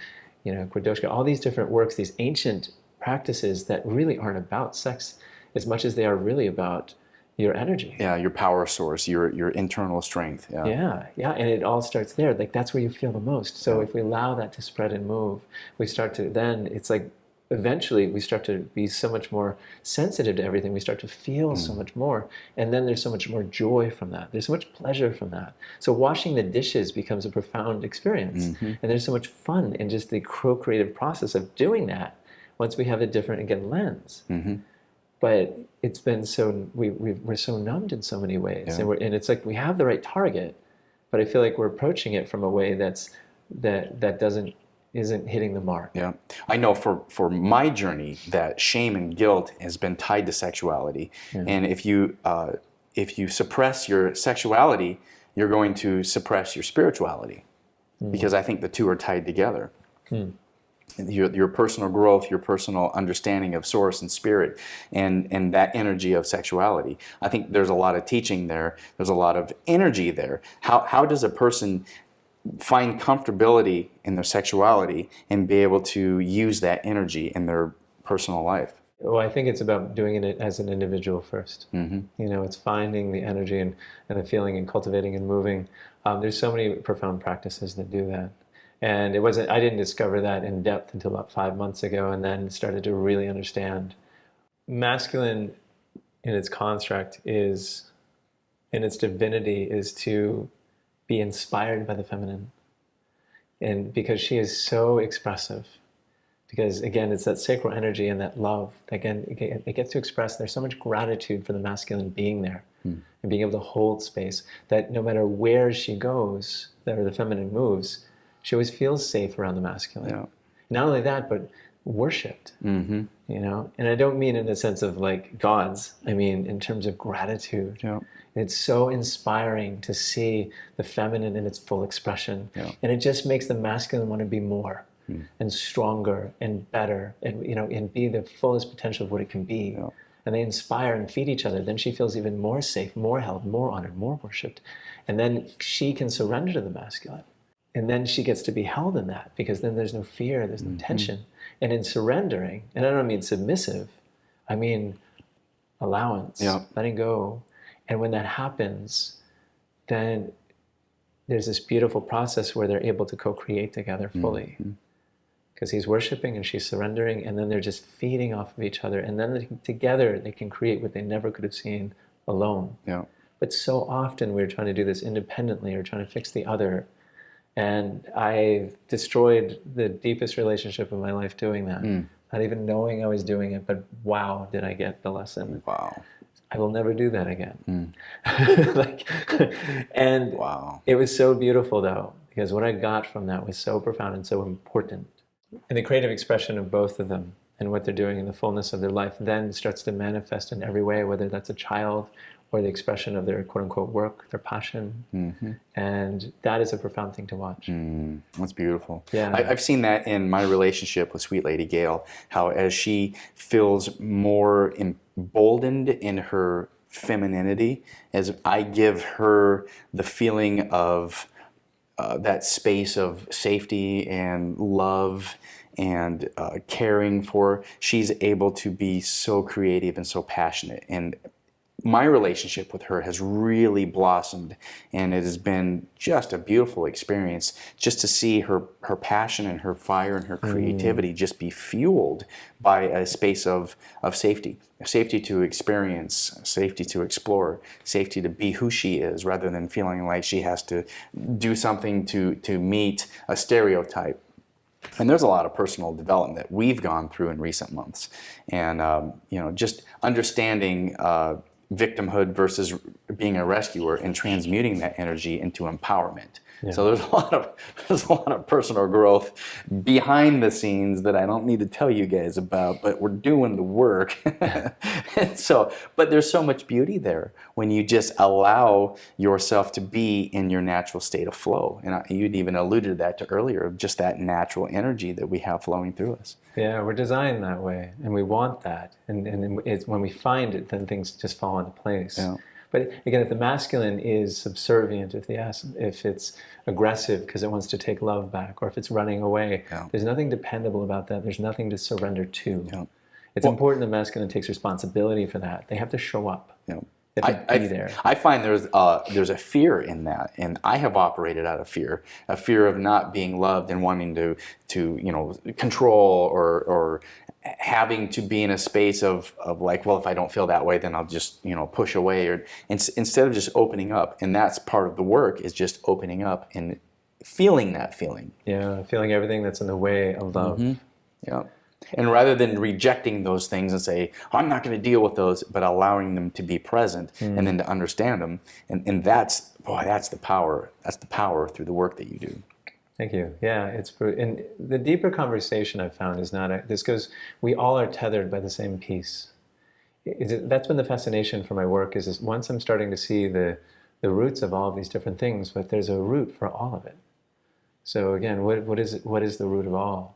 Kwadoshka, all these different works, these ancient practices that really aren't about sex as much as they are really about your energy.
Yeah, your power source, your internal strength.
Yeah, and it all starts there. Like, that's where you feel the most. So if we allow that to spread and move, we start to, then it's like, eventually we start to be so much more sensitive to everything. We start to feel so much more. And then there's so much more joy from that. There's so much pleasure from that. So washing the dishes becomes a profound experience. And there's so much fun in just the co-creative process of doing that once we have a different, again, lens. But it's been so, we're so numbed in so many ways. And it's like we have the right target, but I feel like we're approaching it from a way that isn't hitting the mark.
Yeah, I know for my journey that shame and guilt has been tied to sexuality, and if you suppress your sexuality, you're going to suppress your spirituality, because I think the two are tied together. Your personal growth, your personal understanding of source and spirit, and that energy of sexuality. I think there's a lot of teaching there. There's a lot of energy there. How does a person find comfortability in their sexuality and be able to use that energy in their personal life?
Well, I think it's about doing it as an individual first. It's finding the energy and the feeling and cultivating and moving. There's so many profound practices that do that. And I didn't discover that in depth until about 5 months ago, and then started to really understand. Masculine in its construct in its divinity, is to be inspired by the feminine. And because she is so expressive, because again, it's that sacral energy and that love, again, it gets to express. There's so much gratitude for the masculine being there and being able to hold space, that no matter where she goes, or the feminine moves, she always feels safe around the masculine. Not only that, but worshipped, and I don't mean in the sense of like gods, I mean in terms of gratitude. It's so inspiring to see the feminine in its full expression, and it just makes the masculine want to be more and stronger and better, and be the fullest potential of what it can be. And they inspire and feed each other. Then she feels even more safe, more held, more honored, more worshipped, and then she can surrender to the masculine. And then she gets to be held in that, because then there's no fear, there's no tension. And in surrendering, and I don't mean submissive, I mean allowance, letting go. And when that happens, then there's this beautiful process where they're able to co-create together fully. Because he's worshiping and she's surrendering, and then they're just feeding off of each other. And then together they can create what they never could have seen alone. But so often we're trying to do this independently, or trying to fix the other. And I've destroyed the deepest relationship of my life doing that. Not even knowing I was doing it, but wow, did I get the lesson.
Wow.
I will never do that again. It was so beautiful though, because what I got from that was so profound and so important. And the creative expression of both of them and what they're doing in the fullness of their life then starts to manifest in every way, whether that's a child or the expression of their quote-unquote work, their passion. And that is a profound thing to watch.
That's beautiful.
Yeah.
I've seen that in my relationship with Sweet Lady Gail, how as she feels more emboldened in her femininity, as I give her the feeling of that space of safety and love and caring for, she's able to be so creative and so passionate. And my relationship with her has really blossomed, and it has been just a beautiful experience just to see her passion and her fire and her creativity just be fueled by a space of safety. Safety to experience, safety to explore, safety to be who she is rather than feeling like she has to do something to meet a stereotype. And there's a lot of personal development that we've gone through in recent months. And, just understanding victimhood versus being a rescuer and transmuting that energy into empowerment. Yeah. So there's a lot of personal growth behind the scenes that I don't need to tell you guys about, but we're doing the work. But there's so much beauty there when you just allow yourself to be in your natural state of flow. And you'd even alluded to that earlier, of just that natural energy that we have flowing through us.
Yeah, we're designed that way, and we want that. And it's when we find it, then things just fall into place. Yeah. But again, if the masculine is subservient, if it's aggressive because it wants to take love back, or if it's running away, there's nothing dependable about that. There's nothing to surrender to. Yeah. It's important the masculine takes responsibility for that. They have to show up. Yeah. They have to be there. I
find there's a fear in that, and I have operated out of fear, a fear of not being loved and wanting to control or having to be in a space of like, well, if I don't feel that way, then I'll just push away, or instead of just opening up. And that's part of the work, is just opening up and feeling that feeling.
Yeah, feeling everything that's in the way of love.
Mm-hmm. Yeah. And rather than rejecting those things and say, I'm not going to deal with those, but allowing them to be present and then to understand them. And that's the power. That's the power through the work that you do.
Thank you. Yeah, and the deeper conversation I've found is this goes, we all are tethered by the same piece. That's been the fascination for my work, is once I'm starting to see the roots of all of these different things, but there's a root for all of it. So again, what is the root of all?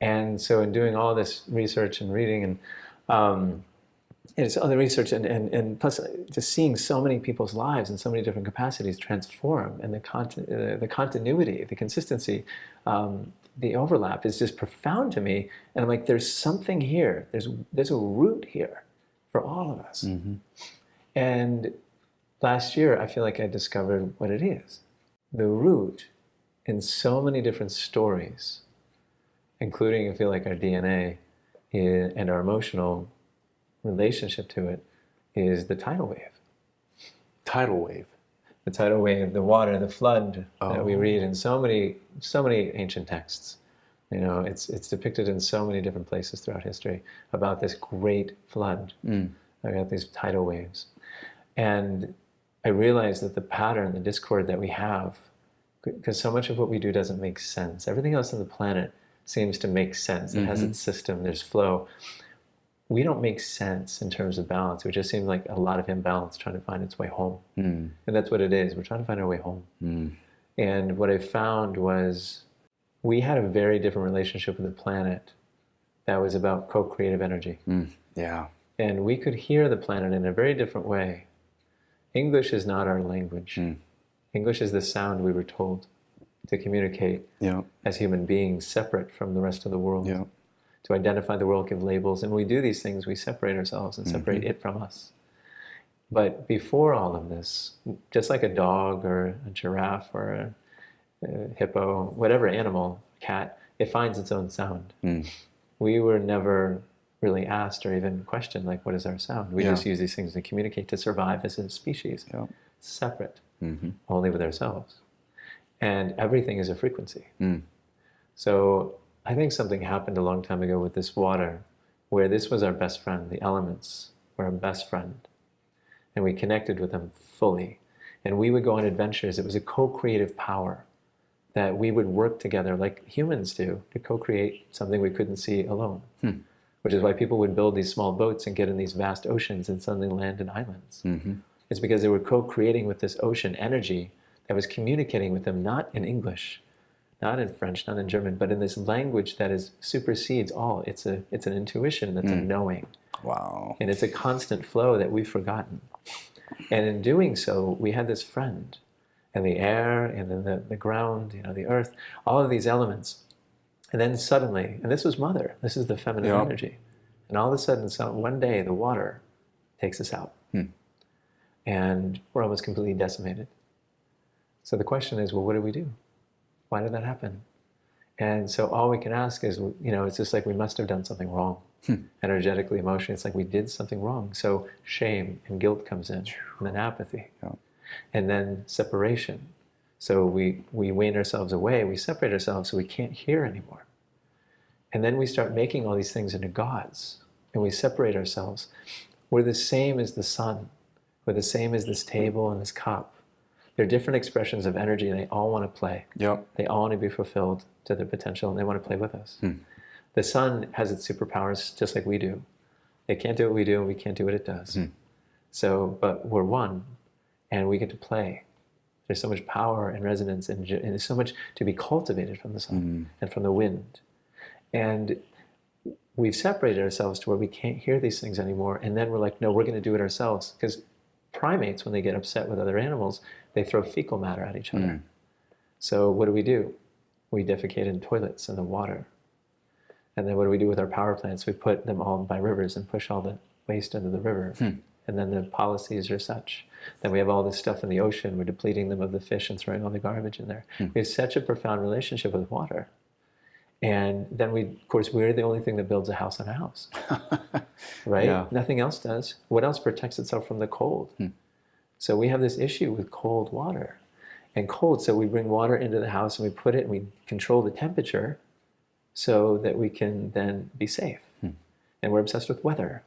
And so in doing all this research and reading and it's other research and plus just seeing so many people's lives in so many different capacities transform, and the continuity, the consistency, the overlap is just profound to me. And I'm like, there's something here. There's a root here for all of us. Mm-hmm. And last year, I feel like I discovered what it is. The root in so many different stories, including, I feel like, our DNA and our emotional relationship to it, is the tidal wave.
Tidal wave.
The tidal wave, the water, the flood that we read in so many ancient texts. It's depicted in so many different places throughout history about this great flood. I got these tidal waves. And I realized that the pattern, the discord that we have, because so much of what we do doesn't make sense. Everything else on the planet seems to make sense. It has its system, there's flow. We don't make sense in terms of balance. We just seem like a lot of imbalance trying to find its way home. And that's what it is. We're trying to find our way home. And what I found was we had a very different relationship with the planet that was about co-creative energy.
Yeah.
And we could hear the planet in a very different way. English is not our language. English is the sound we were told to communicate as human beings, separate from the rest of the world. To identify the world, give labels. And when we do these things, we separate ourselves and separate it from us. But before all of this, just like a dog or a giraffe or a hippo, whatever animal, cat, it finds its own sound. We were never really asked or even questioned, like, what is our sound? We just use these things to communicate, to survive as a species, separate, only with ourselves. And everything is a frequency. So I think something happened a long time ago with this water, where this was our best friend. The elements were our best friend. And we connected with them fully. And we would go on adventures. It was a co-creative power that we would work together like humans do to co-create something we couldn't see alone. Which is why people would build these small boats and get in these vast oceans and suddenly land in islands. It's because they were co-creating with this ocean energy that was communicating with them, not in English, not in French, not in German, but in this language that supersedes all. It's an intuition that's a knowing.
Wow.
And it's a constant flow that we've forgotten. And in doing so, we had this friend, and the air, and then the ground, the earth, all of these elements. And then suddenly, and this was mother, this is the feminine energy. And all of a sudden, one day, the water takes us out. and we're almost completely decimated. So the question is, well, what do we do? Why did that happen? And so all we can ask is, it's just like we must have done something wrong. Energetically, emotionally, it's like we did something wrong. So shame and guilt comes in, and then apathy, and then separation. So we wean ourselves away, we separate ourselves so we can't hear anymore. And then we start making all these things into gods, and we separate ourselves. We're the same as the sun. We're the same as this table and this cup. They're different expressions of energy, and they all want to play.
Yep.
They all want to be fulfilled to their potential, and they want to play with us. The sun has its superpowers just like we do. It can't do what we do, and we can't do what it does. So, but we're one, and we get to play. There's so much power and resonance, and there's so much to be cultivated from the sun and from the wind. And we've separated ourselves to where we can't hear these things anymore, and then we're like, no, we're going to do it ourselves. Because primates, when they get upset with other animals, they throw fecal matter at each other. So what do? We defecate in toilets and the water. And then what do we do with our power plants? We put them all by rivers and push all the waste into the river. And then the policies are such. Then we have all this stuff in the ocean. We're depleting them of the fish and throwing all the garbage in there. We have such a profound relationship with water. And then of course, we're the only thing that builds a house on a house. Right?
Yeah.
Nothing else does. What else protects itself from the cold? So we have this issue with cold water. And cold, so we bring water into the house and we put it and we control the temperature so that we can then be safe. And we're obsessed with weather.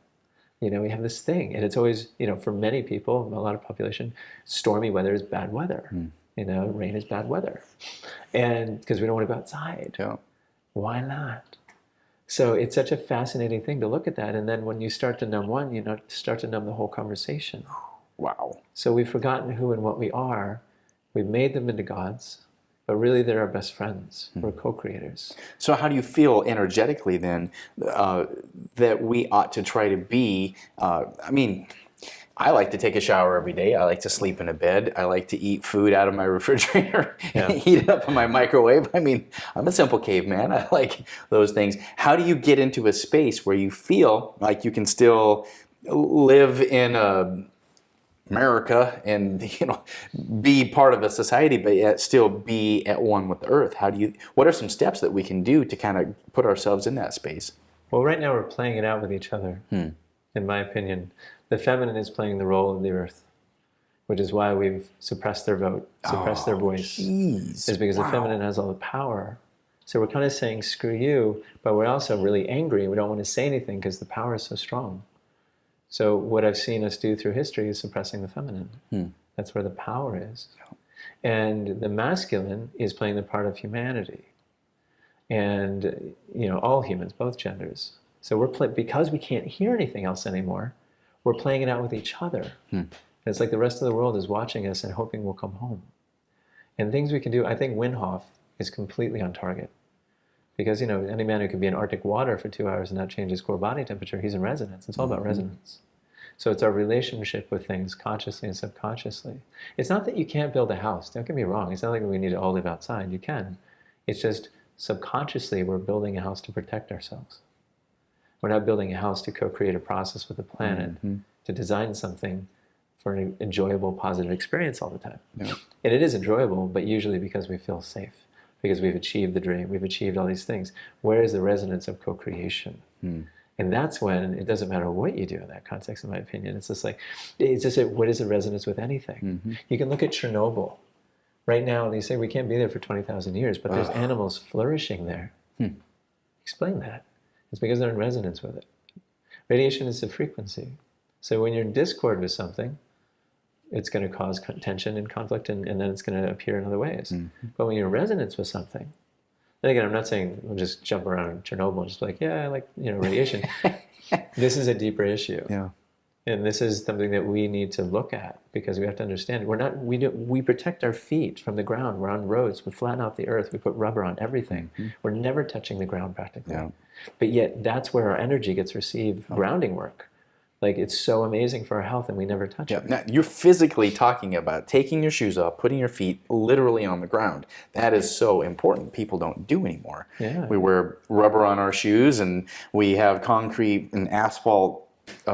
We have this thing, and it's always, for many people, a lot of population, stormy weather is bad weather. Rain is bad weather. And because we don't want to go outside. Why not? So it's such a fascinating thing to look at that. And then when you start to numb one, you start to numb the whole conversation.
Wow.
So we've forgotten who and what we are. We've made them into gods, but really they're our best friends. We're co-creators.
So how do you feel energetically then that we ought to try to be? I like to take a shower every day. I like to sleep in a bed. I like to eat food out of my refrigerator, heat it up in my microwave. I'm a simple caveman. I like those things. How do you get into a space where you feel like you can still live in America and be part of a society, but yet still be at one with the earth? What are some steps that we can do to kind of put ourselves in that space?
Well, right now we're playing it out with each other. In my opinion, the feminine is playing the role of the earth, which is why we've suppressed their vote, suppressed their voice. Is because the feminine has all the power. So we're kind of saying, screw you, but we're also really angry. We don't want to say anything because the power is so strong. So what I've seen us do through history is suppressing the feminine. That's where the power is. And the masculine is playing the part of humanity. And, all humans, both genders. So because we can't hear anything else anymore, we're playing it out with each other. And it's like the rest of the world is watching us and hoping we'll come home. And things we can do, I think Windhoff is completely on target. Because, any man who can be in Arctic water for 2 hours and not change his core body temperature, he's in resonance. It's all about resonance. So it's our relationship with things consciously and subconsciously. It's not that you can't build a house. Don't get me wrong. It's not like we need to all live outside. You can. It's just subconsciously we're building a house to protect ourselves. We're not building a house to co-create a process with the planet, to design something for an enjoyable, positive experience all the time. And it is enjoyable, but usually because we feel safe. Because we've achieved the dream, we've achieved all these things. Where is the resonance of co-creation? And that's when it doesn't matter what you do in that context, in my opinion. It's just what is the resonance with anything? You can look at Chernobyl. Right now, they say we can't be there for 20,000 years, but there's animals flourishing there. Explain that. It's because they're in resonance with it. Radiation is a frequency. So when you're in discord with something, it's going to cause tension and conflict, and then it's going to appear in other ways. But when you're in resonance with something, then again, I'm not saying we'll just jump around in Chernobyl and just be like, yeah, I like radiation. This is a deeper issue. And this is something that we need to look at, because we have to understand we protect our feet from the ground. We're on roads, we flatten out the earth, we put rubber on everything. We're never touching the ground practically. But yet that's where our energy gets received, grounding work. Like, it's so amazing for our health, and we never touch it.
Now, you're physically talking about taking your shoes off, putting your feet literally on the ground. That is so important. People don't do anymore. We wear rubber on our shoes, and we have concrete and asphalt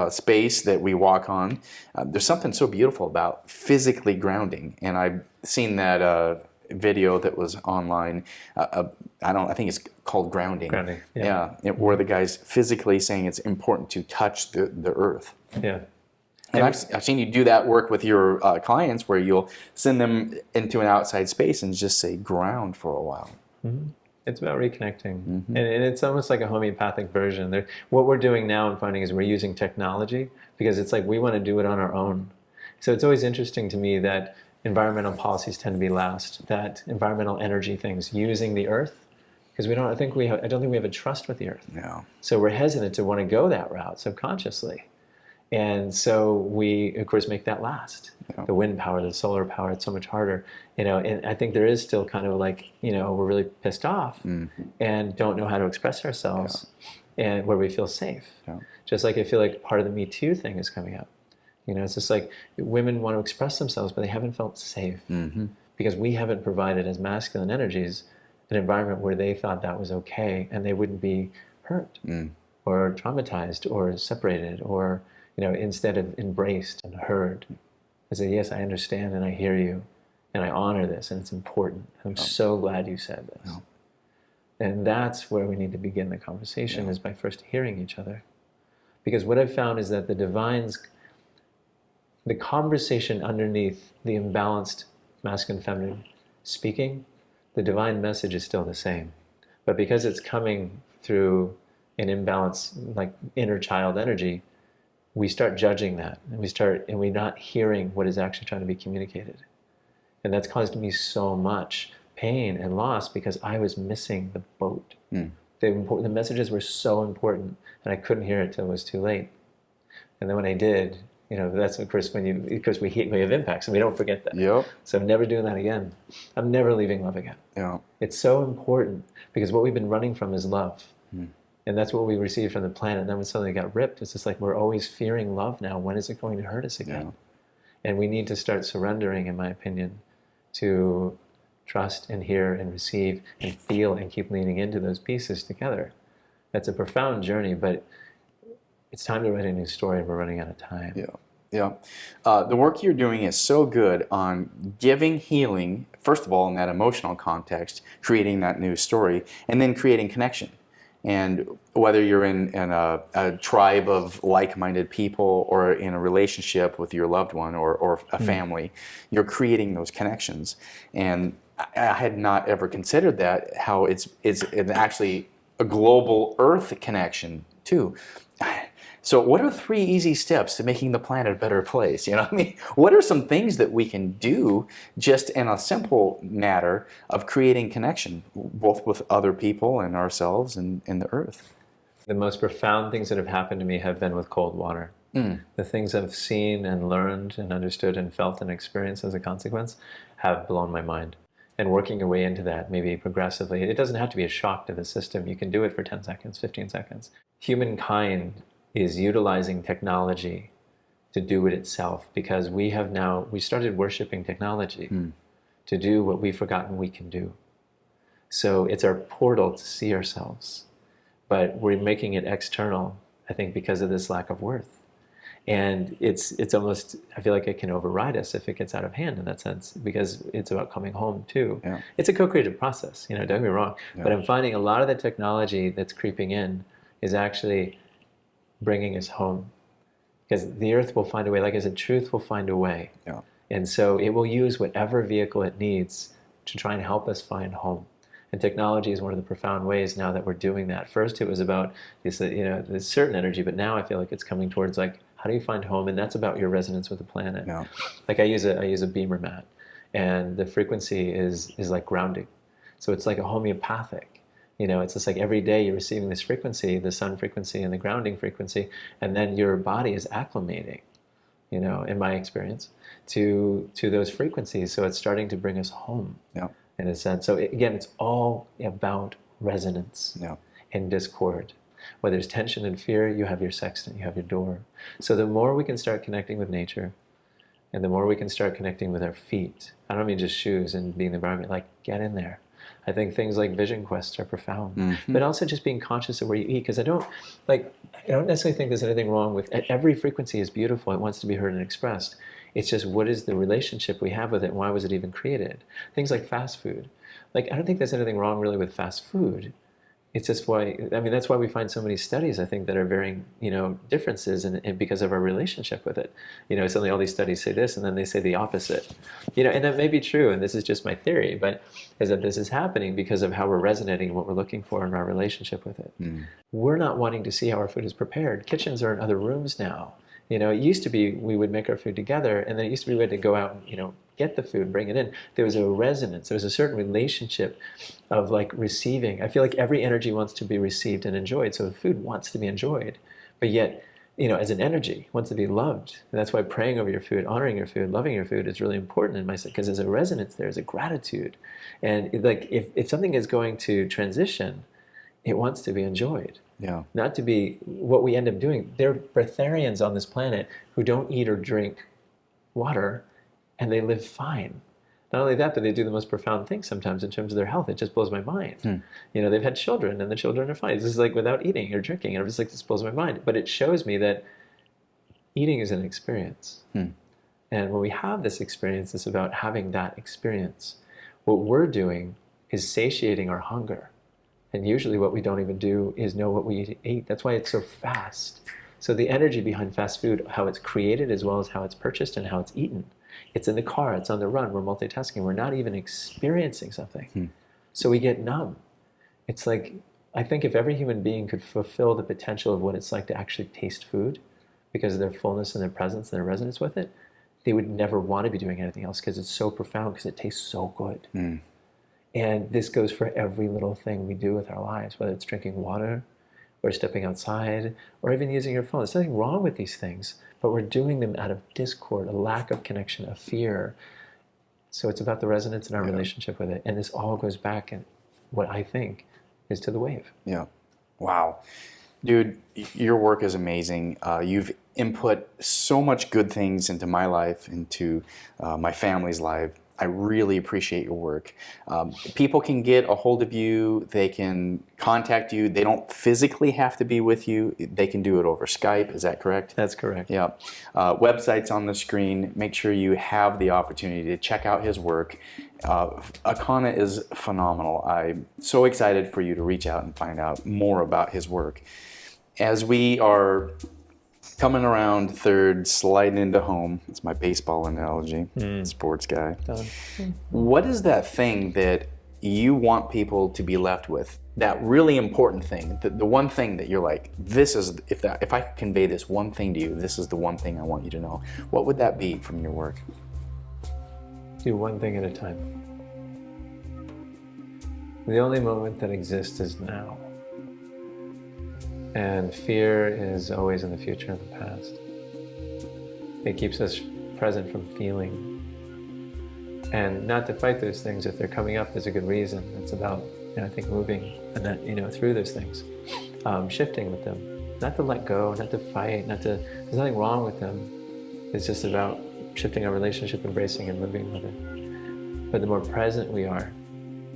space that we walk on, there's something so beautiful about physically grounding. And I've seen that video that was online. I think it's called grounding.
Grounding,
Where the guy's physically saying it's important to touch the earth.
Yeah.
And I've seen you do that work with your clients, where you'll send them into an outside space and just say ground for a while.
Mm-hmm. It's about reconnecting. Mm-hmm. And it's almost like a homeopathic version. What we're doing now, I'm finding, is we're using technology, because it's like we want to do it on our own. So it's always interesting to me that environmental policies tend to be last, that environmental energy things, using the earth, because I don't think we have a trust with the earth.
No.
So we're hesitant to want to go that route subconsciously. And so we, of course, make that last. Yeah. The wind power, the solar power, it's so much harder. And I think there is still kind of like, we're really pissed off and don't know how to express ourselves, and where we feel safe. Yeah. Just like I feel like part of the Me Too thing is coming up. It's just like women want to express themselves, but they haven't felt safe because we haven't provided, as masculine energies, an environment where they thought that was okay and they wouldn't be hurt or traumatized or separated, or instead of embraced and heard. I say, yes, I understand and I hear you and I honor this and it's important. I'm so glad you said this. No. And that's where we need to begin the conversation, is by first hearing each other. Because what I've found is that the conversation underneath the imbalanced masculine feminine speaking, the divine message is still the same. But because it's coming through an imbalance, like inner child energy, we start judging that, and we're not hearing what is actually trying to be communicated. And that's caused me so much pain and loss, because I was missing the boat. The messages were so important, and I couldn't hear it till it was too late. And then when I did, that's of course we have impacts, and we don't forget that.
Yep.
So I'm never doing that again. I'm never leaving love again.
Yeah.
It's so important, because what we've been running from is love. And that's what we received from the planet. And then when something got ripped, it's just like we're always fearing love now. When is it going to hurt us again? Yeah. And we need to start surrendering, in my opinion, to trust and hear and receive and feel, and keep leaning into those pieces together. That's a profound journey, but it's time to write a new story, and we're running out of time.
Yeah. The work you're doing is so good on giving healing, first of all, in that emotional context, creating that new story, and then creating connection. And whether you're in a tribe of like-minded people, or in a relationship with your loved one, or a family, you're creating those connections. And I had not ever considered that, how it's actually a global Earth connection too. So what are 3 easy steps to making the planet a better place? What are some things that we can do just in a simple matter of creating connection, both with other people and ourselves and the earth?
The most profound things that have happened to me have been with cold water. The things I've seen and learned and understood and felt and experienced as a consequence have blown my mind. And working your way into that, maybe progressively, it doesn't have to be a shock to the system. You can do it for 10 seconds, 15 seconds. Humankind is utilizing technology to do it itself, because we started worshiping technology to do what we've forgotten we can do. So it's our portal to see ourselves, but we're making it external, I think, because of this lack of worth. And it's almost, I feel like it can override us if it gets out of hand in that sense, because it's about coming home too. Yeah. It's a co-creative process, don't get me wrong, but I'm finding a lot of the technology that's creeping in is actually bringing us home, because the earth will find a way. Like I said, truth will find a way. Yeah. And so it will use whatever vehicle it needs to try and help us find home. And technology is one of the profound ways now that we're doing that. First, it was about this, this certain energy, but now I feel like it's coming towards like, how do you find home? And that's about your resonance with the planet. Yeah. Like I use a beamer mat, and the frequency is like grounding. So it's like a homeopathic. It's just like every day you're receiving this frequency, the sun frequency and the grounding frequency, and then your body is acclimating, in my experience, to those frequencies. So it's starting to bring us home, in a sense. So again, it's all about resonance and discord. Where there's tension and fear, you have your sextant, you have your door. So the more we can start connecting with nature, and the more we can start connecting with our feet, I don't mean just shoes and being in the environment, like get in there. I think things like vision quests are profound, but also just being conscious of where you eat. Because I don't necessarily think there's anything wrong with every frequency is beautiful. It wants to be heard and expressed. It's just, what is the relationship we have with it, and why was it even created? Things like fast food. Like, I don't think there's anything wrong really with fast food. It's just why, I mean, that's why we find so many studies, I think, that are varying, differences and because of our relationship with it. Suddenly all these studies say this, and then they say the opposite. And that may be true, and this is just my theory, but is that this is happening because of how we're resonating and what we're looking for in our relationship with it. We're not wanting to see how our food is prepared. Kitchens are in other rooms now. It used to be we would make our food together, and then it used to be we had to go out and, get the food, bring it in. There was a resonance. There was a certain relationship of like receiving. I feel like every energy wants to be received and enjoyed. So the food wants to be enjoyed, but yet, as an energy, wants to be loved. And that's why praying over your food, honoring your food, loving your food is really important in my sense, because there's a resonance, there's a gratitude. And like if something is going to transition, it wants to be enjoyed.
Yeah.
Not to be what we end up doing. There are breatharians on this planet who don't eat or drink water, and they live fine. Not only that, but they do the most profound things sometimes in terms of their health. It just blows my mind. They've had children, and the children are fine. This is like without eating or drinking. And I'm just like, this blows my mind. But it shows me that eating is an experience. And when we have this experience, it's about having that experience. What we're doing is satiating our hunger. And usually what we don't even do is know what we eat. That's why it's so fast. So the energy behind fast food, how it's created as well as how it's purchased and how it's eaten. It's in the car, it's on the run, we're multitasking, we're not even experiencing something. So we get numb. It's like, I think if every human being could fulfill the potential of what it's like to actually taste food, because of their fullness and their presence and their resonance with it, they would never want to be doing anything else, because it's so profound, because it tastes so good. And this goes for every little thing we do with our lives, whether it's drinking water, or stepping outside, or even using your phone. There's nothing wrong with these things, but we're doing them out of discord, a lack of connection, a fear. So it's about the resonance in our relationship with it. And this all goes back, and what I think is to the wave.
Yeah. Wow. Dude, your work is amazing. You've input so much good things into my life, into my family's life. I really appreciate your work. People can get a hold of you. They can contact you. They don't physically have to be with you. They can do it over Skype. Is that correct?
That's correct.
Yeah. Website's on the screen. Make sure you have the opportunity to check out his work. Akana is phenomenal. I'm so excited for you to reach out and find out more about his work. As we are coming around third, sliding into home. It's my baseball analogy, sports guy. What is that thing that you want people to be left with? That really important thing, the one thing that you're like, this is, if I could convey this one thing to you, this is the one thing I want you to know. What would that be from your work?
Do one thing at a time. The only moment that exists is now. And fear is always in the future and the past. It keeps us present from feeling. And not to fight those things. If they're coming up, there's a good reason. It's about, I think, moving and that, through those things. Shifting with them. Not to let go, not to fight, there's nothing wrong with them. It's just about shifting our relationship, embracing and living with it. But the more present we are,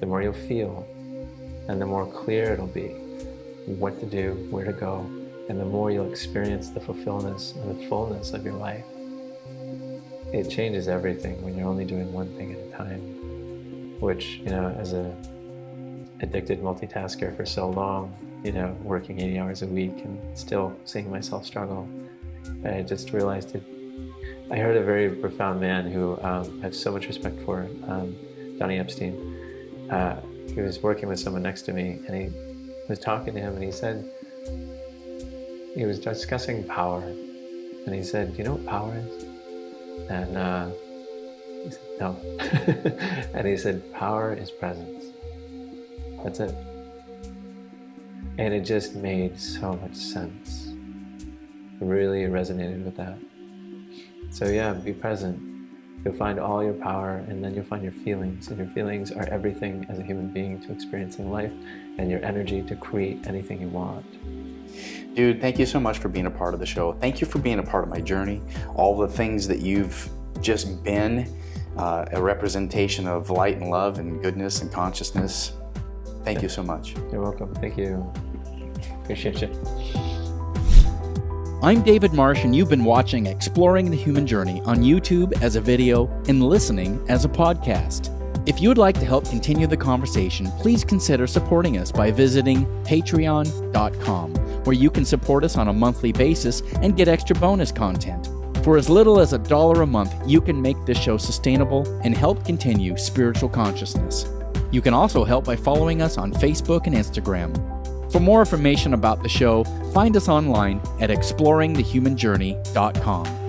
the more you'll feel, and the more clear it'll be what to do, where to go, and the more you'll experience the fulfillment and the fullness of your life. It changes everything when you're only doing one thing at a time, which, as a addicted multitasker for so long, working 80 hours a week and still seeing myself struggle, I just realized it. I heard a very profound man who I have so much respect for, Johnny Epstein. He was working with someone next to me, and he was talking to him, and he said, he was discussing power, and he said, "Do you know what power is?" And he said, "No." And he said, "Power is presence. That's it." And it just made so much sense. Really resonated with that. So yeah, be present. You'll find all your power, and then you'll find your feelings. And your feelings are everything as a human being to experiencing life, and your energy to create anything you want.
Dude, thank you so much for being a part of the show. Thank you for being a part of my journey. All the things that you've just been, a representation of light and love and goodness and consciousness. Thank you so much.
You're welcome. Thank you. Appreciate you.
I'm David Marsh, and you've been watching Exploring the Human Journey on YouTube as a video and listening as a podcast. If you would like to help continue the conversation, please consider supporting us by visiting patreon.com, where you can support us on a monthly basis and get extra bonus content. For as little as $1 a month, you can make this show sustainable and help continue spiritual consciousness. You can also help by following us on Facebook and Instagram. For more information about the show, find us online at exploringthehumanjourney.com.